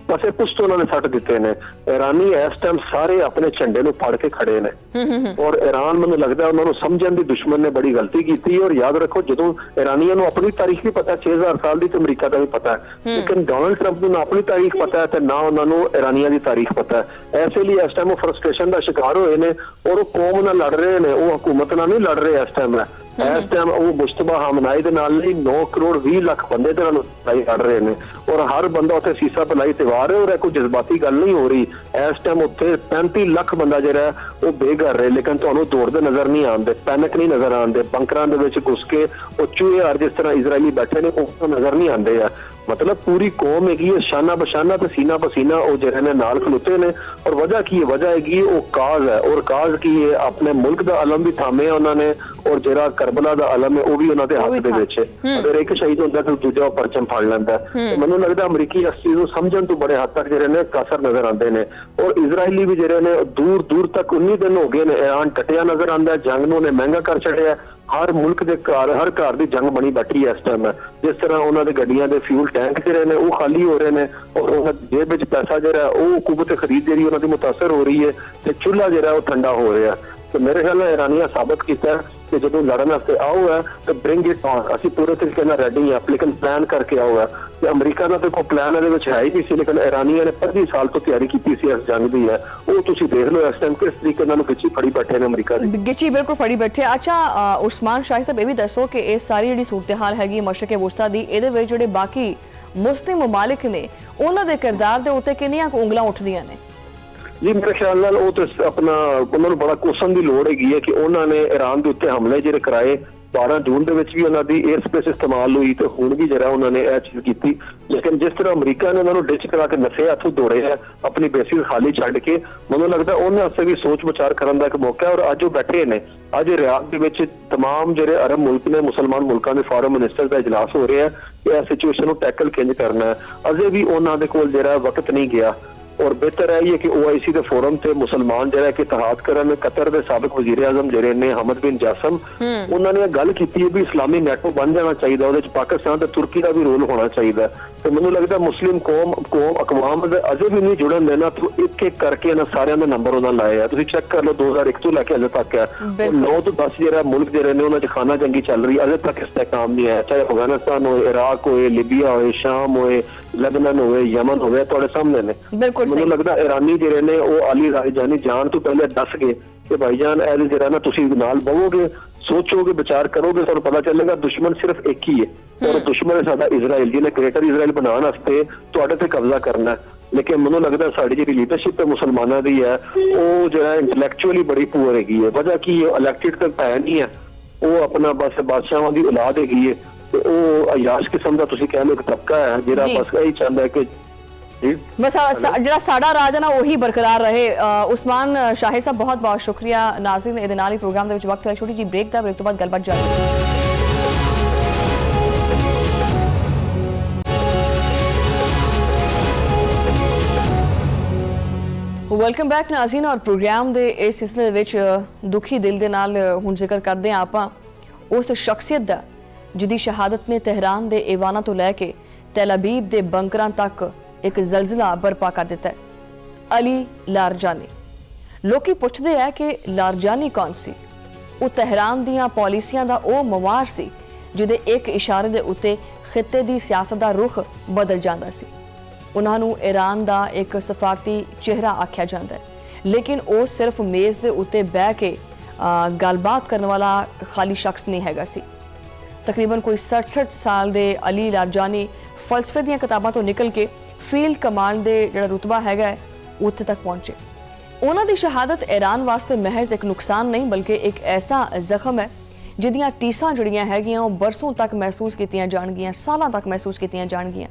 ਪਾਸੇ ਕੁਛ ਤੋਂ ਉਹਨਾਂ ਨੇ ਸੱਟ ਦਿੱਤੇ ਨੇ। ਈਰਾਨੀ ਇਸ ਟਾਈਮ ਸਾਰੇ ਆਪਣੇ ਝੰਡੇ ਨੂੰ ਫੜ ਕੇ ਖੜੇ ਨੇ ਔਰ ਈਰਾਨ ਮੈਨੂੰ ਲੱਗਦਾ ਉਹਨਾਂ ਨੂੰ ਸਮਝਣ ਦੀ ਦੁਸ਼ਮਣ ਨੇ ਬੜੀ ਗਲਤੀ ਕੀਤੀ। ਔਰ ਯਾਦ ਰੱਖੋ ਜਦੋਂ ਈਰਾਨੀਆਂ ਨੂੰ ਆਪਣੀ ਤਾਰੀਖ ਵੀ ਪਤਾ 6000 ਸਾਲ ਦੀ ਤੇ ਅਮਰੀਕਾ ਦਾ ਵੀ ਪਤਾ ਹੈ, ਲੇਕਿਨ ਡੋਨਲਡ ਟਰੰਪ ਨੂੰ ਨਾ ਆਪਣੀ ਤਾਰੀਖ ਪਤਾ ਹੈ ਤੇ ਨਾ ਉਹਨਾਂ ਨੂੰ ਈਰਾਨੀਆਂ ਦੀ ਤਾਰੀਖ ਪਤਾ ਹੈ। ਐਸੇ ਲਈ ਇਸ ਟਾਈਮ ਉਹ ਫਰਸਟ੍ਰੇਸ਼ਨ ਦਾ ਸ਼ਿਕਾਰ ਹੋਏ ਨੇ ਔਰ ਉਹ ਕੌਮ ਨਾਲ ਲੜ ਰਹੇ ਨੇ, ਉਹ ਹਕੂਮਤ ਨਾਲ ਨਹੀਂ ਲੜ ਰਹੇ। ਇਸ ਟਾਈਮ ਉਹ ਮੁਸ਼ਤਬਾ ਹਮਨਾਈ ਦੇ ਨਾਲ ਨਹੀਂ 9 ਕਰੋੜ 20 ਲੱਖ ਬੰਦੇ ਦੇ ਨਾਲ ਲੜਾਈ ਲੜ ਰਹੇ ਨੇ ਔਰ ਹਰ ਬੰਦਾ ਉੱਥੇ ਸੀਸਾ ਪਲਾਈ ਤੇ ਵਾਰ ਰਿਹਾ ਔਰ ਕੋਈ ਜਜ਼ਬਾਤੀ ਗੱਲ ਨਹੀਂ ਹੋ ਰਹੀ। ਇਸ ਟਾਈਮ ਉੱਥੇ 35 ਲੱਖ ਬੰਦਾ ਜਿਹੜਾ ਉਹ ਬੇਘਰ ਰਹੇ ਲੇਕਿਨ ਤੁਹਾਨੂੰ ਦੌੜਦੇ ਨਜ਼ਰ ਨਹੀਂ ਆਉਂਦੇ, ਪੈਨਿਕ ਨਹੀਂ ਨਜ਼ਰ ਆਉਂਦੇ, ਬੰਕਰਾਂ ਦੇ ਵਿੱਚ ਘੁਸ ਕੇ ਉਹ ਚੂਹੇ ਜਿਸ ਤਰ੍ਹਾਂ ਇਜ਼ਰਾਈਲੀ ਬੈਠੇ ਨੇ ਉਹ ਨਜ਼ਰ ਨਹੀਂ ਆਉਂਦੇ ਆ। ਮਤਲਬ ਪੂਰੀ ਕੌਮ ਹੈਗੀ ਹੈ ਸ਼ਾਨਾ ਬਸ਼ਾਨਾ ਤੇ ਸੀਨਾ ਪਸੀਨਾ ਉਹ ਜਿਹੜੇ ਨੇ ਨਾਲ ਖਲੋਤੇ ਨੇ। ਔਰ ਵਜ੍ਹਾ ਕੀ ਹੈ? ਵਜ੍ਹਾ ਹੈਗੀ ਉਹ ਕਾਜ਼ ਹੈ। ਔਰ ਕਾਜ਼ ਕੀ ਹੈ? ਆਪਣੇ ਮੁਲਕ ਦਾ ਅਲਮ ਵੀ ਥਾਮਿਆ ਉਹਨਾਂ ਨੇ ਔਰ ਜਿਹੜਾ ਕਰਬਲਾ ਦਾ ਅਲਮ ਹੈ ਉਹ ਵੀ ਉਹਨਾਂ ਦੇ ਹੱਥ ਦੇ ਵਿੱਚ ਹੈ। ਅਗਰ ਇੱਕ ਸ਼ਹੀਦ ਹੁੰਦਾ ਤਾਂ ਦੂਜਾ ਪਰਚਮ ਫੜ ਲੈਂਦਾ। ਮੈਨੂੰ ਲੱਗਦਾ ਅਮਰੀਕੀ ਇਸ ਚੀਜ਼ ਨੂੰ ਸਮਝਣ ਤੋਂ ਬੜੇ ਹੱਦ ਤੱਕ ਜਿਹੜੇ ਨੇ ਕਾਸਰ ਨਜ਼ਰ ਆਉਂਦੇ ਨੇ। ਔਰ ਇਜ਼ਰਾਈਲੀ ਵੀ ਜਿਹੜੇ ਨੇ ਦੂਰ ਦੂਰ ਤੱਕ 19 ਦਿਨ ਹੋ ਗਏ ਨੇ ਈਰਾਨ ਟਟਿਆ ਨਜ਼ਰ ਆਉਂਦਾ। ਜੰਗ ਨੂੰ ਉਹਨੇ ਮਹਿੰਗਾ ਕਰ ਛੱਡਿਆ ਹਰ ਮੁਲਕ ਦੇ ਘਰ ਹਰ ਘਰ ਦੀ ਜੰਗ ਬਣੀ ਬੈਠੀ ਹੈ ਇਸ ਟਾਈਮ। ਜਿਸ ਤਰ੍ਹਾਂ ਉਹਨਾਂ ਦੇ ਗੱਡੀਆਂ ਦੇ ਫਿਊਲ ਟੈਂਕ ਜਿਹੜੇ ਨੇ ਉਹ ਖਾਲੀ ਹੋ ਰਹੇ ਨੇ ਔਰ ਉਹਨਾਂ ਦੀ ਜੇਬ ਵਿੱਚ ਪੈਸਾ ਜਿਹੜਾ ਉਹ ਹਕੂਮਤ ਖਰੀਦ ਜਿਹੜੀ ਉਹਨਾਂ ਦੀ ਮੁਤਾਸਰ ਹੋ ਰਹੀ ਹੈ ਤੇ ਚੁੱਲ੍ਹਾ ਜਿਹੜਾ ਉਹ ਠੰਡਾ ਹੋ ਰਿਹਾ। ਤੇ ਮੇਰੇ ਖਿਆਲ ਨਾਲ ਇਰਾਨੀਆਂ ਸਾਬਤ ਕੀਤਾ ਕਿ ਜਦੋਂ ਲੜਨ ਵਾਸਤੇ ਆਓ ਹੈ ਤਾਂ ਬ੍ਰਿੰਗ ਇਟ ਔਨ, ਅਸੀਂ ਪੂਰੇ ਤਰੀਕੇ ਨਾਲ ਰੈਡੀ ਹਾਂ, ਲੇਕਿਨ ਪਲਾਨ ਕਰਕੇ ਆਓ ਹੈ। ਤੇ ਅਮਰੀਕਾ ਦਾ ਤਾਂ ਕੋਈ ਪਲਾਨ ਇਹਦੇ ਵਿੱਚ ਹੈ ਹੀ ਨਹੀਂ ਸੀ, ਲੇਕਿਨ ਇਰਾਨੀਆਂ ਨੇ 25 ਸਾਲ ਤੋਂ ਤਿਆਰੀ ਕੀਤੀ ਸੀ ਇਸ ਜੰਗ ਦੀ ਹੈ। ਉਹ ਤੁਸੀਂ ਦੇਖ ਲਓ ਇਸ ਟਾਈਮ ਕਿਸ ਤਰੀਕੇ ਨਾਲ ਗਿੱਚੀ ਫੜੀ ਬੈਠੇ ਨੇ ਅਮਰੀਕਾ ਦੀ। ਗਿੱਚੀ ਬਿਲਕੁਲ ਫੜੀ ਬੈਠੇ। ਅੱਛਾ ਉਸਮਾਨ ਸ਼ਾਹੀ ਸਾਹਿਬ, ਇਹ ਵੀ ਦੱਸੋ ਕਿ ਇਹ ਸਾਰੀ ਜਿਹੜੀ ਸੂਰਤ-ਹਾਲ ਹੈਗੀ ਮਸ਼ਰਕ ਵਸਤਾ ਦੀ, ਇਹਦੇ ਵਿੱਚ ਜਿਹੜੇ ਬਾਕੀ ਮੁਸਲਿਮ ਮਮਾਲਿਕ ਨੇ ਉਹਨਾਂ ਦੇ ਕਿਰਦਾਰ ਦੇ ਉੱਤੇ ਕਿੰਨੀਆਂ ਕੁ ਉਂਗਲਾਂ ਉੱਠਦੀਆਂ ਨੇ? ਜੀ ਮੇਰੇ ਖਿਆਲ ਨਾਲ ਉਹ ਤਾਂ ਆਪਣਾ ਉਹਨਾਂ ਨੂੰ ਬੜਾ ਕੋਸਣ ਦੀ ਲੋੜ ਹੈਗੀ ਹੈ ਕਿ ਉਹਨਾਂ ਨੇ ਈਰਾਨ ਦੇ ਉੱਤੇ ਹਮਲੇ ਜਿਹੜੇ ਕਰਾਏ 12 ਜੂਨ ਦੇ ਵਿੱਚ ਵੀ ਉਹਨਾਂ ਦੀ 에ਅਰ ਸਪੇਸ ਇਸਤੇਮਾਲ ਹੋਈ ਤੇ ਹੁਣ ਵੀ ਜਿਹੜਾ ਉਹਨਾਂ ਨੇ ਇਹ ਚੀਜ਼ ਕੀਤੀ। ਲੇਕਿਨ ਜਿਸ ਤਰ੍ਹਾਂ ਅਮਰੀਕਾ ਨੇ ਉਹਨਾਂ ਨੂੰ ਡਿਚ ਕਰਾ ਕੇ ਨਸੇ ਹੱਥੋਂ ਦੌੜੇ ਹੈ ਆਪਣੀ ਬੇਸਿਸ ਖਾਲੀ ਛੱਡ ਕੇ, ਮੈਨੂੰ ਲੱਗਦਾ ਉਹਨਾਂ ਵਾਸਤੇ ਵੀ ਸੋਚ ਵਿਚਾਰ ਕਰਨ ਦਾ ਇੱਕ ਮੌਕਾ ਹੈ। ਔਰ ਅੱਜ ਉਹ ਬੈਠੇ ਨੇ, ਅੱਜ ਰਿਆਦ ਦੇ ਵਿੱਚ तमाम ਜਿਹੜੇ ਅਰਬ ਮੁਲਕ ਨੇ ਮੁਸਲਮਾਨ ਮੁਲਕਾਂ ਦੇ ਫੋਰਨ ਮਿਨਿਸਟਰ ਦਾ ਇਜਲਾਸ ਹੋ ਰਿਹਾ ਹੈ ਕਿ ਇਹ ਸਿਚੁਏਸ਼ਨ ਨੂੰ ਟੈਕਲ ਕਿੰਝ ਕਰਨਾ ਹੈ। ਅਜੇ ਵੀ ਉਹਨਾਂ ਦੇ ਕੋਲ ਜਿਹੜਾ ਵਕਤ ਨਹੀਂ ਗਿਆ ਔਰ ਬਿਹਤਰ ਹੈ ਕਿ OIC ਦੇ ਫੋਰਮ ਤੇ ਮੁਸਲਮਾਨ ਜਿਹੜਾ ਕਿ ਇਤਿਹਾਦ ਕਰਨ। ਕਤਰ ਦੇ ਸਾਬਕ ਵਜ਼ੀਰ ਆਜ਼ਮ ਜਿਹੜੇ ਨੇ ਹਮਦ ਬਿਨ ਜਾਸਮ, ਉਹਨਾਂ ਨੇ ਇਹ ਗੱਲ ਕੀਤੀ ਹੈ ਵੀ ਇਸਲਾਮੀ ਨੈਟੋ ਬਣ ਜਾਣਾ ਚਾਹੀਦਾ, ਉਹਦੇ ਚ ਪਾਕਿਸਤਾਨ ਤੇ ਤੁਰਕੀ ਦਾ ਵੀ ਰੋਲ ਹੋਣਾ ਚਾਹੀਦਾ। ਤੇ ਮੈਨੂੰ ਲੱਗਦਾ ਮੁਸਲਿਮ ਅਕਵਾਮ ਅਜੇ ਵੀ ਨਹੀਂ ਜੁੜਨ ਦੇਣਾ। ਇੱਕ ਇੱਕ ਕਰਕੇ ਇਹਨਾਂ ਸਾਰਿਆਂ ਦੇ ਨੰਬਰ ਉਹਨਾਂ ਲਾਏ ਆ। ਤੁਸੀਂ ਚੈੱਕ ਕਰ ਲਓ 2001 ਤੋਂ ਲੈ ਕੇ ਅਜੇ ਤੱਕ ਹੈ 9 ਤੋਂ 10 ਜਿਹੜਾ ਮੁਲਕ ਜਿਹੜੇ ਨੇ ਉਹਨਾਂ ਚ ਖਾਨਾ ਜੰਗੀ ਚੱਲ ਰਹੀ, ਅਜੇ ਤੱਕ ਇਸ ਤੇ ਕੰਮ ਨਹੀਂ ਆਇਆ। ਚਾਹੇ ਅਫਗਾਨਿਸਤਾਨ ਹੋਏ, ਇਰਾਕ ਹੋਏ, ਲੀਬੀਆ ਹੋਏ, ਸ਼ਾਮ ਹੋਏ, ਲੈਬਨਾਨ ਹੋਵੇ, ਯਮਨ ਹੋਵੇ, ਤੁਹਾਡੇ ਸਾਹਮਣੇ ਨੇ। ਮੈਨੂੰ ਲੱਗਦਾ ਇਰਾਨੀ ਜਿਹੜੇ ਨੇ ਉਹ ਅਲੀ ਰਾਜਾਨੀ ਜਾਣ ਤੋਂ ਪਹਿਲੇ ਦੱਸ ਗਏ ਕਿ ਭਾਈਜਾਨ ਇਹ ਜਿਹੜਾ ਨਾ ਤੁਸੀਂ ਨਾਲ ਬਵੋਗੇ, ਸੋਚੋਗੇ, ਵਿਚਾਰ ਕਰੋਗੇ, ਤੁਹਾਨੂੰ ਪਤਾ ਚੱਲੇਗਾ ਦੁਸ਼ਮਣ ਸਿਰਫ ਇੱਕ ਹੀ ਹੈ ਔਰ ਦੁਸ਼ਮਣ ਸਾਡਾ ਇਜ਼ਰਾਈਲ, ਜਿਹਨੇ ਗ੍ਰੇਟਰ ਇਜ਼ਰਾਈਲ ਬਣਾਉਣ ਵਾਸਤੇ ਤੁਹਾਡੇ ਤੇ ਕਬਜ਼ਾ ਕਰਨਾ ਹੈ। ਲੇਕਿਨ ਮੈਨੂੰ ਲੱਗਦਾ ਸਾਡੀ ਜਿਹੜੀ ਲੀਡਰਸ਼ਿਪ ਹੈ ਮੁਸਲਮਾਨਾਂ ਦੀ ਹੈ ਉਹ ਜਿਹੜਾ ਇੰਟੈਲੈਕਚੁਅਲੀ ਬੜੀ ਪੂਅਰ ਹੈਗੀ ਹੈ। ਵਜ੍ਹਾ ਕੀ ਹੈ, ਇਲੈਕਟਿਡ ਤਾਂ ਹੈ ਨਹੀਂ ਹੈ, ਉਹ ਆਪਣਾ ਬਸ ਬਾਦਸ਼ਾਹਾਂ ਦੀ ਔਲਾਦ ਹੈਗੀ ਹੈ ਤੇ ਉਹ ਅਯਾਸ਼ ਕਿਸਮ ਦਾ ਤੁਸੀਂ ਕਹਿ ਲਓ ਇੱਕ ਤਬਕਾ ਹੈ ਜਿਹੜਾ ਬਸ ਇਹੀ ਚਾਹੁੰਦਾ ਹੈ ਕਿ ਬਸ ਜਿਹੜਾ ਸਾਡਾ ਰਾਜ ਹੈ ਨਾ ਉਹੀ ਬਰਕਰਾਰ ਰਹੇ। ਉਸਮਾਨ ਸ਼ਾਹਿਦ ਸਾਹਿਬ ਬਹੁਤ ਬਹੁਤ ਸ਼ੁਕਰੀਆ। ਨਾਜ਼ਰੀਨ, ਇਹਦੇ ਨਾਲ ਹੀ ਪ੍ਰੋਗਰਾਮ ਦੇ ਵਿੱਚ ਵਕਤ ਹੋਇਆ ਛੋਟੀ ਜਿਹੀ ਬ੍ਰੇਕ ਦਾ। ਬ੍ਰੇਕ ਤੋਂ ਬਾਅਦ ਗੱਲਬਾਤ ਜਾਰੀ। Welcome back Nazreen. ਔਰ ਪ੍ਰੋਗਰਾਮ ਦੇ ਇਸ ਸਿਲਸਿਲੇ ਦੇ ਵਿੱਚ ਦੁਖੀ ਦਿਲ ਦੇ ਨਾਲ ਹੁਣ ਜ਼ਿਕਰ ਕਰਦੇ ਹਾਂ ਆਪਾਂ ਉਸ ਸ਼ਖਸੀਅਤ ਦਾ ਜਿਹਦੀ ਸ਼ਹਾਦਤ ਨੇ ਤਹਿਰਾਨ ਦੇ ਈਵਾਨਾਂ ਤੋਂ ਲੈ ਕੇ ਤੈਲ ਅਬੀਬ ਦੇ ਬੰਕਰਾਂ ਤੱਕ ਇੱਕ ਜ਼ਲਜ਼ਲਾ ਬਰਪਾ ਕਰ ਦਿੱਤਾ ਹੈ। ਅਲੀ ਲਾਰਜਾਨੀ। ਲੋਕੀ ਪੁੱਛਦੇ ਹੈ ਕਿ ਲਾਰਜਾਨੀ ਕੌਣ ਸੀ? ਉਹ ਤਹਿਰਾਨ ਦੀਆਂ ਪਾਲਿਸੀਆਂ ਦਾ ਉਹ ਮਵਾਰ ਸੀ ਜਿਹਦੇ ਇੱਕ ਇਸ਼ਾਰੇ ਦੇ ਉੱਤੇ ਖਿੱਤੇ ਦੀ ਸਿਆਸਤ ਦਾ ਰੁਖ ਬਦਲ ਜਾਂਦਾ ਸੀ। ਉਹਨਾਂ ਨੂੰ ਈਰਾਨ ਦਾ ਇੱਕ ਸਫਾਰਤੀ ਚਿਹਰਾ ਆਖਿਆ ਜਾਂਦਾ ਹੈ, ਲੇਕਿਨ ਉਹ ਸਿਰਫ ਮੇਜ਼ ਦੇ ਉੱਤੇ ਬਹਿ ਕੇ ਗੱਲਬਾਤ ਕਰਨ ਵਾਲਾ ਖਾਲੀ ਸ਼ਖਸ ਨਹੀਂ ਹੈਗਾ ਸੀ। ਤਕਰੀਬਨ ਕੋਈ 67 ਸਾਲ ਦੇ ਅਲੀ ਲਾਰਜਾਨੀ ਫਲਸਫੇ ਦੀਆਂ ਕਿਤਾਬਾਂ ਤੋਂ ਨਿਕਲ ਕੇ ਫੀਲਡ ਕਮਾਂਡ ਦੇ ਜਿਹੜਾ ਰੁਤਬਾ ਹੈਗਾ ਉੱਥੇ ਤੱਕ ਪਹੁੰਚੇ। ਉਹਨਾਂ ਦੀ ਸ਼ਹਾਦਤ ਈਰਾਨ ਵਾਸਤੇ ਮਹਿਜ਼ ਇੱਕ ਨੁਕਸਾਨ ਨਹੀਂ ਬਲਕਿ ਇੱਕ ਐਸਾ ਜ਼ਖਮ ਹੈ ਜਿਹਦੀਆਂ ਟੀਸਾਂ ਜਿਹੜੀਆਂ ਹੈਗੀਆਂ ਉਹ ਬਰਸੋਂ ਤੱਕ ਮਹਿਸੂਸ ਕੀਤੀਆਂ ਜਾਣਗੀਆਂ, ਸਾਲਾਂ ਤੱਕ ਮਹਿਸੂਸ ਕੀਤੀਆਂ ਜਾਣਗੀਆਂ।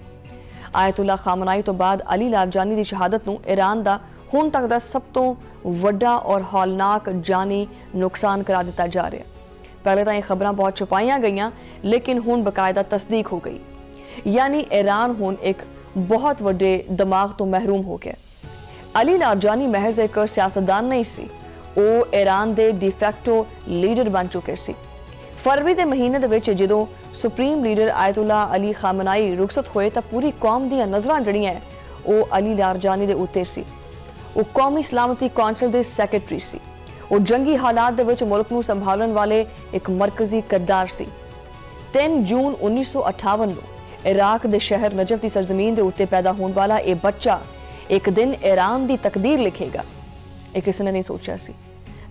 ਆਇਤੁੱਲਾ ਖਾਮਨਾਈ ਤੋਂ ਬਾਅਦ ਅਲੀ ਲਾਰਜਾਨੀ ਦੀ ਸ਼ਹਾਦਤ ਨੂੰ ਈਰਾਨ ਦਾ ਹੁਣ ਤੱਕ ਦਾ ਸਭ ਤੋਂ ਵੱਡਾ ਔਰ ਹੌਲਨਾਕ ਜਾਨੀ ਨੁਕਸਾਨ ਕਰਾ ਦਿੱਤਾ ਜਾ ਰਿਹਾ। ਪਹਿਲੇ ਤਾਂ ਇਹ ਖਬਰਾਂ ਬਹੁਤ ਛੁਪਾਈਆਂ ਗਈਆਂ ਲੇਕਿਨ ਹੁਣ ਬਕਾਇਦਾ ਤਸਦੀਕ ਹੋ ਗਈ, ਯਾਨੀ ਈਰਾਨ ਹੁਣ ਇੱਕ ਬਹੁਤ ਵੱਡੇ ਦਿਮਾਗ ਤੋਂ ਮਹਿਰੂਮ ਹੋ ਗਿਆ। ਅਲੀ ਲਾਰਜਾਨੀ ਮਹਿਜ਼ ਇੱਕ ਸਿਆਸਤਦਾਨ ਨਹੀਂ ਸੀ, ਉਹ ਈਰਾਨ ਦੇ ਡਿਫੈਕਟੋ ਲੀਡਰ ਬਣ ਚੁੱਕੇ ਸੀ। ਫਰਵਰੀ ਦੇ ਮਹੀਨੇ ਦੇ ਵਿੱਚ ਜਦੋਂ ਸੁਪਰੀਮ ਲੀਡਰ ਆਇਤੁੱਲਾ ਅਲੀ ਖਾਮਨਾਈ ਰੁਖਸਤ ਹੋਏ ਤਾਂ ਪੂਰੀ ਕੌਮ ਦੀਆਂ ਨਜ਼ਰਾਂ ਜਿਹੜੀਆਂ ਉਹ ਅਲੀ ਲਾਰਜਾਨੀ ਦੇ ਉੱਤੇ ਸੀ। ਉਹ ਕੌਮੀ ਸਲਾਮਤੀ ਕੌਂਸਲ ਦੇ ਸੈਕਟਰੀ ਸੀ। ਉਹ ਜੰਗੀ ਹਾਲਾਤ ਦੇ ਵਿੱਚ ਮੁਲਕ ਨੂੰ ਸੰਭਾਲਣ ਵਾਲੇ ਇੱਕ ਮਰਕਜ਼ੀ ਕਿਰਦਾਰ ਸੀ। 3 ਜੂਨ 1958 ਨੂੰ ਇਰਾਕ ਦੇ ਸ਼ਹਿਰ ਨਜਫ ਦੀ ਸਰਜ਼ਮੀਨ ਦੇ ਉੱਤੇ ਪੈਦਾ ਹੋਣ ਵਾਲਾ ਇਹ ਬੱਚਾ ਇੱਕ ਦਿਨ ਈਰਾਨ ਦੀ ਤਕਦੀਰ ਲਿਖੇਗਾ। ਇਹ ਕਿਸੇ ਨੇ ਨਹੀਂ ਸੋਚਿਆ ਸੀ।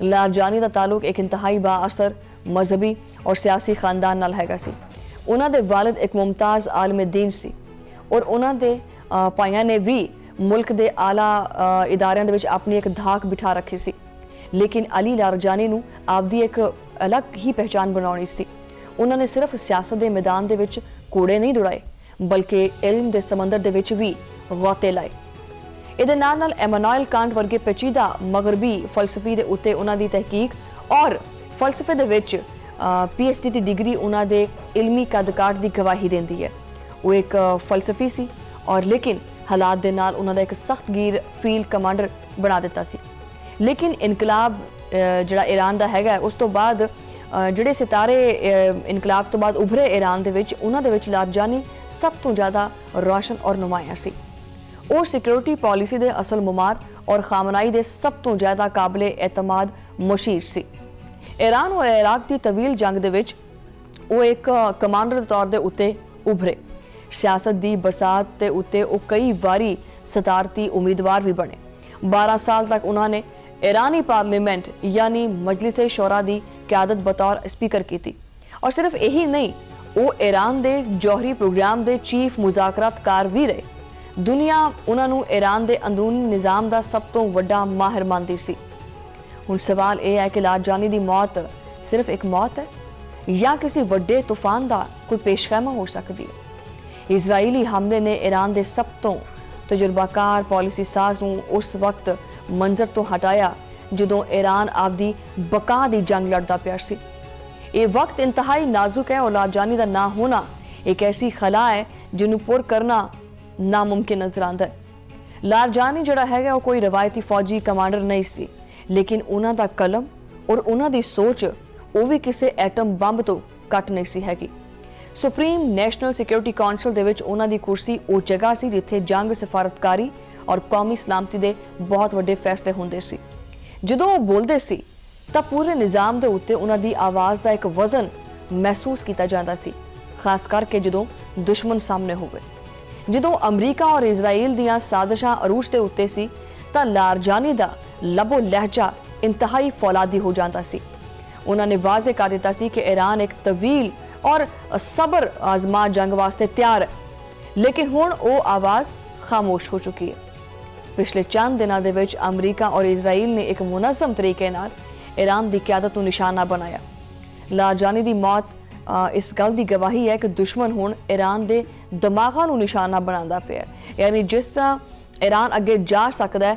ਲਾਰਜਾਨੀ ਦਾ ਤਾਲੁਕ ਇੱਕ ਇੰਤਹਾਈ ਬਾਅਸਰ ਮਜ਼ਹਬੀ ਔਰ ਸਿਆਸੀ ਖਾਨਦਾਨ ਨਾਲ ਹੈਗਾ ਸੀ। ਉਹਨਾਂ ਦੇ ਵਾਲਿਦ ਇੱਕ ਮੁਮਤਾਜ਼ ਆਲਮ ਦੀਨ ਸੀ ਔਰ ਉਹਨਾਂ ਦੇ ਭਾਈਆਂ ਨੇ ਵੀ ਮੁਲਕ ਦੇ ਆਲਾ ਇਦਾਰਿਆਂ ਦੇ ਵਿੱਚ ਆਪਣੀ ਇੱਕ ਧਾਕ ਬਿਠਾ ਰੱਖੀ ਸੀ। ਲੇਕਿਨ ਅਲੀ ਲਾਰਜਾਨੀ ਨੂੰ ਆਪਦੀ ਇੱਕ ਅਲੱਗ ਹੀ ਪਹਿਚਾਨ ਬਣਾਉਣੀ ਸੀ। ਉਹਨਾਂ ਨੇ ਸਿਰਫ ਸਿਆਸਤ ਦੇ ਮੈਦਾਨ ਦੇ ਵਿੱਚ ਕੂੜੇ ਨਹੀਂ ਦੁੜਾਏ ਬਲਕਿ ਇਲਮ ਦੇ ਸਮੁੰਦਰ ਦੇ ਵਿੱਚ ਵੀ ਗੋਤੇ ਲਾਏ। ਇਹਦੇ ਨਾਲ ਨਾਲ ਐਮਾਨੁਅਲ ਕਾਂਟ ਵਰਗੇ ਪੇਚੀਦਾ ਮਗਰਬੀ ਫਲਸਫੀ ਦੇ ਉੱਤੇ ਉਹਨਾਂ ਦੀ ਤਹਿਕੀਕ ਔਰ ਫਲਸਫੇ ਦੇ ਵਿੱਚ PhD ਦੀ ਡਿਗਰੀ ਉਹਨਾਂ ਦੇ ਇਲਮੀ ਕਦਕਾਠ ਦੀ ਗਵਾਹੀ ਦਿੰਦੀ ਹੈ। ਉਹ ਇੱਕ ਫਲਸਫੀ ਸੀ ਔਰ ਲੇਕਿਨ ਹਾਲਾਤ ਦੇ ਨਾਲ ਉਹਨਾਂ ਦਾ ਇੱਕ ਸਖਤਗੀਰ ਫੀਲਡ ਕਮਾਂਡਰ ਬਣਾ ਦਿੱਤਾ ਸੀ। ਲੇਕਿਨ ਇਨਕਲਾਬ ਜਿਹੜਾ ਈਰਾਨ ਦਾ ਹੈਗਾ ਉਸ ਤੋਂ ਬਾਅਦ ਜਿਹੜੇ ਸਿਤਾਰੇ ਇਨਕਲਾਬ ਤੋਂ ਬਾਅਦ ਉਭਰੇ ਈਰਾਨ ਦੇ ਵਿੱਚ, ਉਹਨਾਂ ਦੇ ਵਿੱਚ ਲਾਰਜਾਨੀ ਸਭ ਤੋਂ ਜ਼ਿਆਦਾ ਰੌਸ਼ਨ ਔਰ ਨੁਮਾਇਆਂ ਸੀ। ਉਹ ਸਿਕਿਉਰਿਟੀ ਪਾਲਿਸੀ ਦੇ ਅਸਲ ਮੁਮਾਰ ਔਰ ਖਾਮਨਾਈ ਦੇ ਸਭ ਤੋਂ ਜ਼ਿਆਦਾ ਕਾਬਲੇ ਇਤਮਾਦ ਮੁਸ਼ੀਰ ਸੀ। ਈਰਾਨ ਔਰ ਇਰਾਕ ਦੀ ਤਵੀਲ ਜੰਗ ਦੇ ਵਿੱਚ ਉਹ ਇੱਕ ਕਮਾਂਡਰ ਦੇ ਤੌਰ ਦੇ ਉੱਤੇ ਉਭਰੇ। ਸਿਆਸਤ ਦੀ ਬਸਾਤ ਦੇ ਉੱਤੇ ਉਹ ਕਈ ਵਾਰੀ ਸਦਾਰਤੀ ਉਮੀਦਵਾਰ ਵੀ ਬਣੇ। 12 ਸਾਲ ਤੱਕ ਉਹਨਾਂ ਨੇ ईरानी पार्लियामेंट यानी मजलिस शोरा की क्यादत बतौर स्पीकर की थी। और सिर्फ यही नहीं, वो ईरान के जौहरी प्रोग्राम के चीफ मुज़ाकरातकार भी रहे। दुनिया उन्होंने ईरान के अंदरूनी निज़ाम का सब तो वड्डा माहिर मानती सी। हुण सवाल यह है कि लारजानी की मौत सिर्फ एक मौत है या किसी वड्डे तूफान का कोई पेशखैमा हो सकती है। इजराइली हमले ने ईरान के सब तो तजुर्बाकार पॉलिसी साज नूं उस वक्त मंजर तो हटाया ਜਦੋਂ ईरान आपदी बका दी जंग लड़दा पिया सी। ये वक्त इंतहाई नाजुक है और लारजानी का ना होना एक ऐसी खला है जिन्हों पुर करना नामुमकिन नजर आता है। लारजानी जिहड़ा हैगा वो कोई रवायती फौजी कमांडर नहीं सी, लेकिन उन्हां दा कलम और उन्हां दी सोच वो भी किसी एटम बंब तो घट नहीं सी हैगी। सुप्रीम नैशनल सिक्योरिटी काउंसिल दे विच उन्हां दी कुर्सी वो जगह सी जिथे जंग सिफारतकारी और कौमी सलामती के बहुत वड्डे फैसले होंदे सी। ਜਦੋਂ ਉਹ ਬੋਲਦੇ ਸੀ ਤਾਂ ਪੂਰੇ ਨਿਜ਼ਾਮ ਦੇ ਉੱਤੇ ਉਹਨਾਂ ਦੀ ਆਵਾਜ਼ ਦਾ ਇੱਕ ਵਜ਼ਨ ਮਹਿਸੂਸ ਕੀਤਾ ਜਾਂਦਾ ਸੀ, ਖਾਸ ਕਰਕੇ ਜਦੋਂ ਦੁਸ਼ਮਣ ਸਾਹਮਣੇ ਹੋਵੇ। ਜਦੋਂ ਅਮਰੀਕਾ ਔਰ ਇਜ਼ਰਾਈਲ ਦੀਆਂ ਸਾਜ਼ਿਸ਼ਾਂ ਅਰੂਜ ਦੇ ਉੱਤੇ ਸੀ ਤਾਂ ਲਾਰਜਾਨੀ ਦਾ ਲਬੋ ਲਹਿਜਾ ਇੰਤਹਾਈ ਫੌਲਾਦੀ ਹੋ ਜਾਂਦਾ ਸੀ। ਉਹਨਾਂ ਨੇ ਵਾਜ਼ੇ ਕਰ ਦਿੱਤਾ ਸੀ ਕਿ ਈਰਾਨ ਇੱਕ ਤਵੀਲ ਔਰ ਸਬਰ ਆਜ਼ਮਾ ਜੰਗ ਵਾਸਤੇ ਤਿਆਰ ਹੈ, ਲੇਕਿਨ ਹੁਣ ਉਹ ਆਵਾਜ਼ ਖਾਮੋਸ਼ ਹੋ ਚੁੱਕੀ ਹੈ। पिछले चंद दिनों के विच अमरीका और इजराइल ने एक मुनज़्ज़म तरीके नाल ईरान की क्यादत को निशाना बनाया। लारजानी की मौत इस गल की गवाही है कि दुश्मन हुण ईरान के दिमागां नूं निशाना बनाता पिया। यानी जिस तरह ईरान अगे जा सकता है,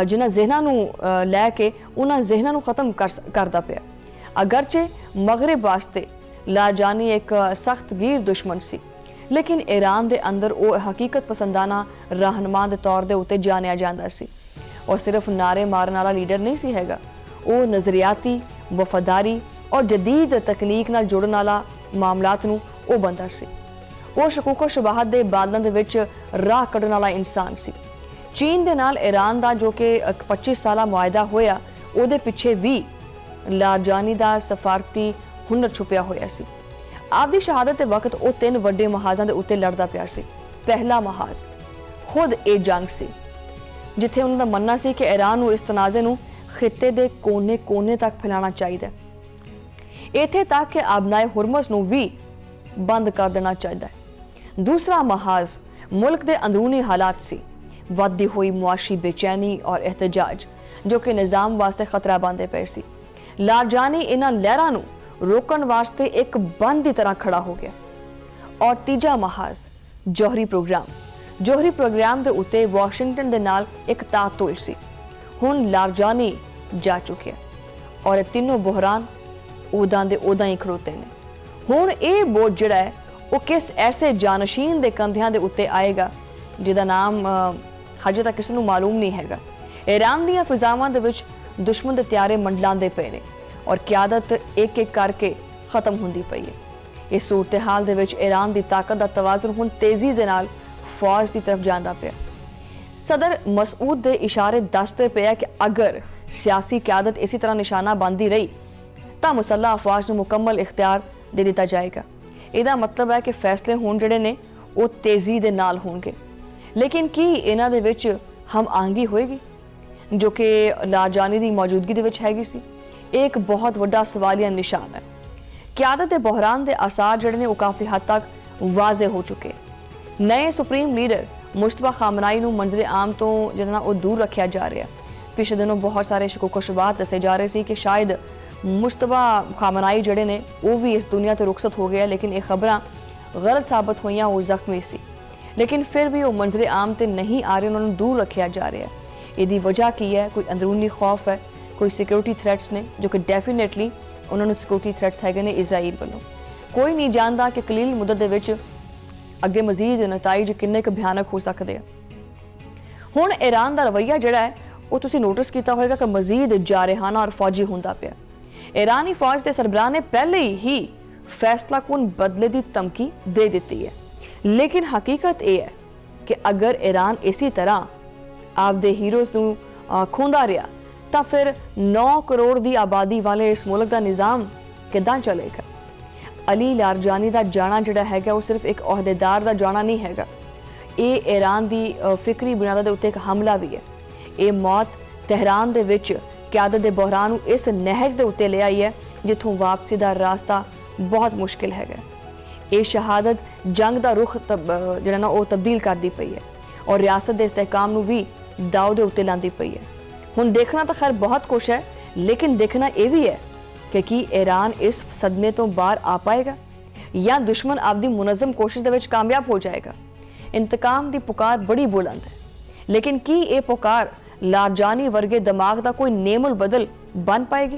जिन्हां ज़हनां नूं लैके उन्हां ज़हनां नूं खत्म करता पिया। अगरचे मगरब वास्ते लारजानी एक सख्त गिर दुश्मन सी, लेकिन ईरान के अंदर वो हकीकत पसंदाना रहनुमा के तौर के उत्ते जानिया जाता सी। और सिर्फ नारे मारन वाला लीडर नहीं सी हैगा, वो नज़रियाती वफादारी और जदीद तकनीक नाल जुड़न वाला मामलात नूं वो बंदा सी। वो शकूक शबाहत के बादलों के विच राह कढ़न वाला इंसान सी। चीन के नाल ईरान का जो कि 25 साला मुआहदा होया, उहदे पिछे भी लारजानी का सफारती हुनर छुपिया होया सी। आपकी शहादत के वक्त वो 3 वड्डे महाज़ां दे उत्ते लड़दा पिया सी। पहला महाज़ खुद ये जंग सी, जिथे उन्होंने मनना सी कि ईरान नूं इस तनाज़े नूं खिते दे कोने कोने तक फैलाना चाहिए, इत्थे तक कि आबनाए हुरमस नूं भी बंद कर देना चाहिए। दूसरा महाज़ मुल्क के अंदरूनी हालात सी, वधदी हुई मुआशी बेचैनी और एहतजाज जो कि निज़ाम वास्ते खतरा बनते पे सी। लारजानी इन्हां लहरां नूं रोकण वास्ते एक बंद की तरह खड़ा हो गया। और तीजा महाज जौहरी प्रोग्राम के उत्ते वाशिंगटन के नाल एक तातुल सी। हुण लारजानी जा चुके और ये तीनों बुहरान उदां दे उदां ही खड़ोते ने। हुण ये बोझ जिहड़ा है वो किस ऐसे जानशीन के कंधियां दे उत्ते आएगा जिहदा नाम हजे तक किसी नूं मालूम नहीं हैगा। ईरान दीयां फिजावां दे विच दुश्मन दे त्यारे मंडलांदे पए ने और क्यादत एक एक करके खत्म होंदी पई है। इस सूरत हाल दे विच ईरान की ताकत का तवाजुन हुण तेजी दे नाल फौज की तरफ जाता पिया। सदर मसूद दे इशारे दसते पे कि अगर सियासी क्यादत इसी तरह निशाना बनती रही तो मुसल्ह अफवाज को मुकम्मल इख्तियार दे दिता जाएगा। इसका मतलब है कि फैसले होण जिहड़े ने वो तेजी दे नाल होणगे, लेकिन की इन्हां दे विच हम आहंगी होएगी जो कि लारजानी की मौजूदगी दे विच हैगी सी। एक बहुत वड्डा सवालिया निशान है। क्यादत के बहरान के आसार जिहड़े ने वो काफ़ी हद तक वाजे हो चुके। नए सुप्रीम लीडर मुश्तबा खामनाई नूं मंजरे आम तो जिहड़ा वो दूर रखा जा रहा है। पिछले दिनों बहुत सारे शकूक शुबात दसे जा रहे थे कि शायद मुश्तबा खामनाई जिहड़े ने वो भी इस दुनिया तो रुखसत हो गया, लेकिन ये खबरां गलत साबित हुई। वो जख्मी सी, लेकिन फिर भी वो मंजरे आम ते नहीं आ रहे, उन्होंने दूर रखा जा रहा है। इसकी वजह की है? कोई अंदरूनी खौफ है, कोई सिक्योरिटी थ्रैट्स ने जो कि डेफिनेटली उन्होंने सिक्योरिटी थ्रैट्स है ने इजराइल वालों। कोई नहीं जानता कि कलील मुद्दत दे विच अगे मजीद नताइज किन्ने क भयानक हो सकते हैं। हुण ईरान का रवैया जिहड़ा है वो तुसीं नोटिस किया होगा कि मजीद जारहाना और फौजी होंदा पिया। ईरानी फौज के सरबराह ने पहले ही फैसलाकुन बदले की धमकी दे दी है, लेकिन हकीकत यह है कि अगर ईरान इसी तरह आपदे हीरोज़ नूं खोंदा रहा तो फिर 9 करोड़ की आबादी वाले इस मुल्क का निज़ाम किदां चलेगा। अली लारजानी का जाना जिहड़ा हैगा वो सिर्फ एक अहदेदार का जाना नहीं हैगा, ये ईरान की फिक्री बुनियाद के उत्ते एक हमला भी है। ये मौत तहरान दे विच क्यादत दे बहरान नूं इस नहज दे उत्ते ले आई है जिथों वापसी का रास्ता बहुत मुश्किल हैगा। ये शहादत जंग का रुख जिहड़ा ना वो तब्दील करती पई है और रियासत के इस्तेहकाम नूं भी दाव दे उत्ते लांदी पई है। हुण देखना तो खैर बहुत कुछ है, लेकिन देखना यह भी है कि ईरान इस सदमे तो बाहर आ पाएगा या दुश्मन आपदी मुनज़म कोशिश दे विच कामयाब हो जाएगा। इंतकाम की पुकार बड़ी बुलंद है, लेकिन की ये पुकार लारजानी वर्गे दिमाग का कोई नेमुल बदल बन पाएगी,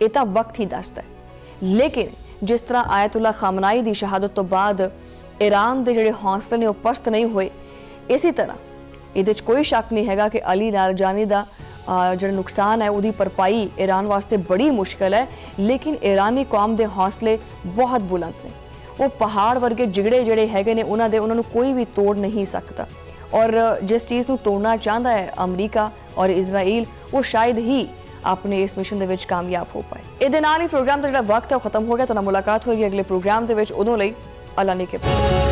ये तो वक्त ही दसदा है। लेकिन जिस तरह आयतुल्ला खामनाई की शहादत तो बाद ईरान के जिहड़े हौसले ने पस्त नहीं हुए, इसी तरह ये कोई शक नहीं है कि अली लारजानी का जो नुकसान है उसकी भरपाई ईरान वास्ते बड़ी मुश्किल है। लेकिन ईरानी कौम के हौसले बहुत बुलंद ने, वो पहाड़ वर्गे जिगड़े जिहड़े हैगे ने उन्होंने कोई भी तोड़ नहीं सकता। और जिस चीज़ को तोड़ना चाहता है अमरीका और इजराइल, वो शायद ही अपने इस मिशन के कामयाब हो पाए। ये नाल ही प्रोग्राम का जो वक्त है वो खत्म हो गया। तो मुलाकात होगी अगले प्रोग्राम के उदों लई अल्लाह ने के।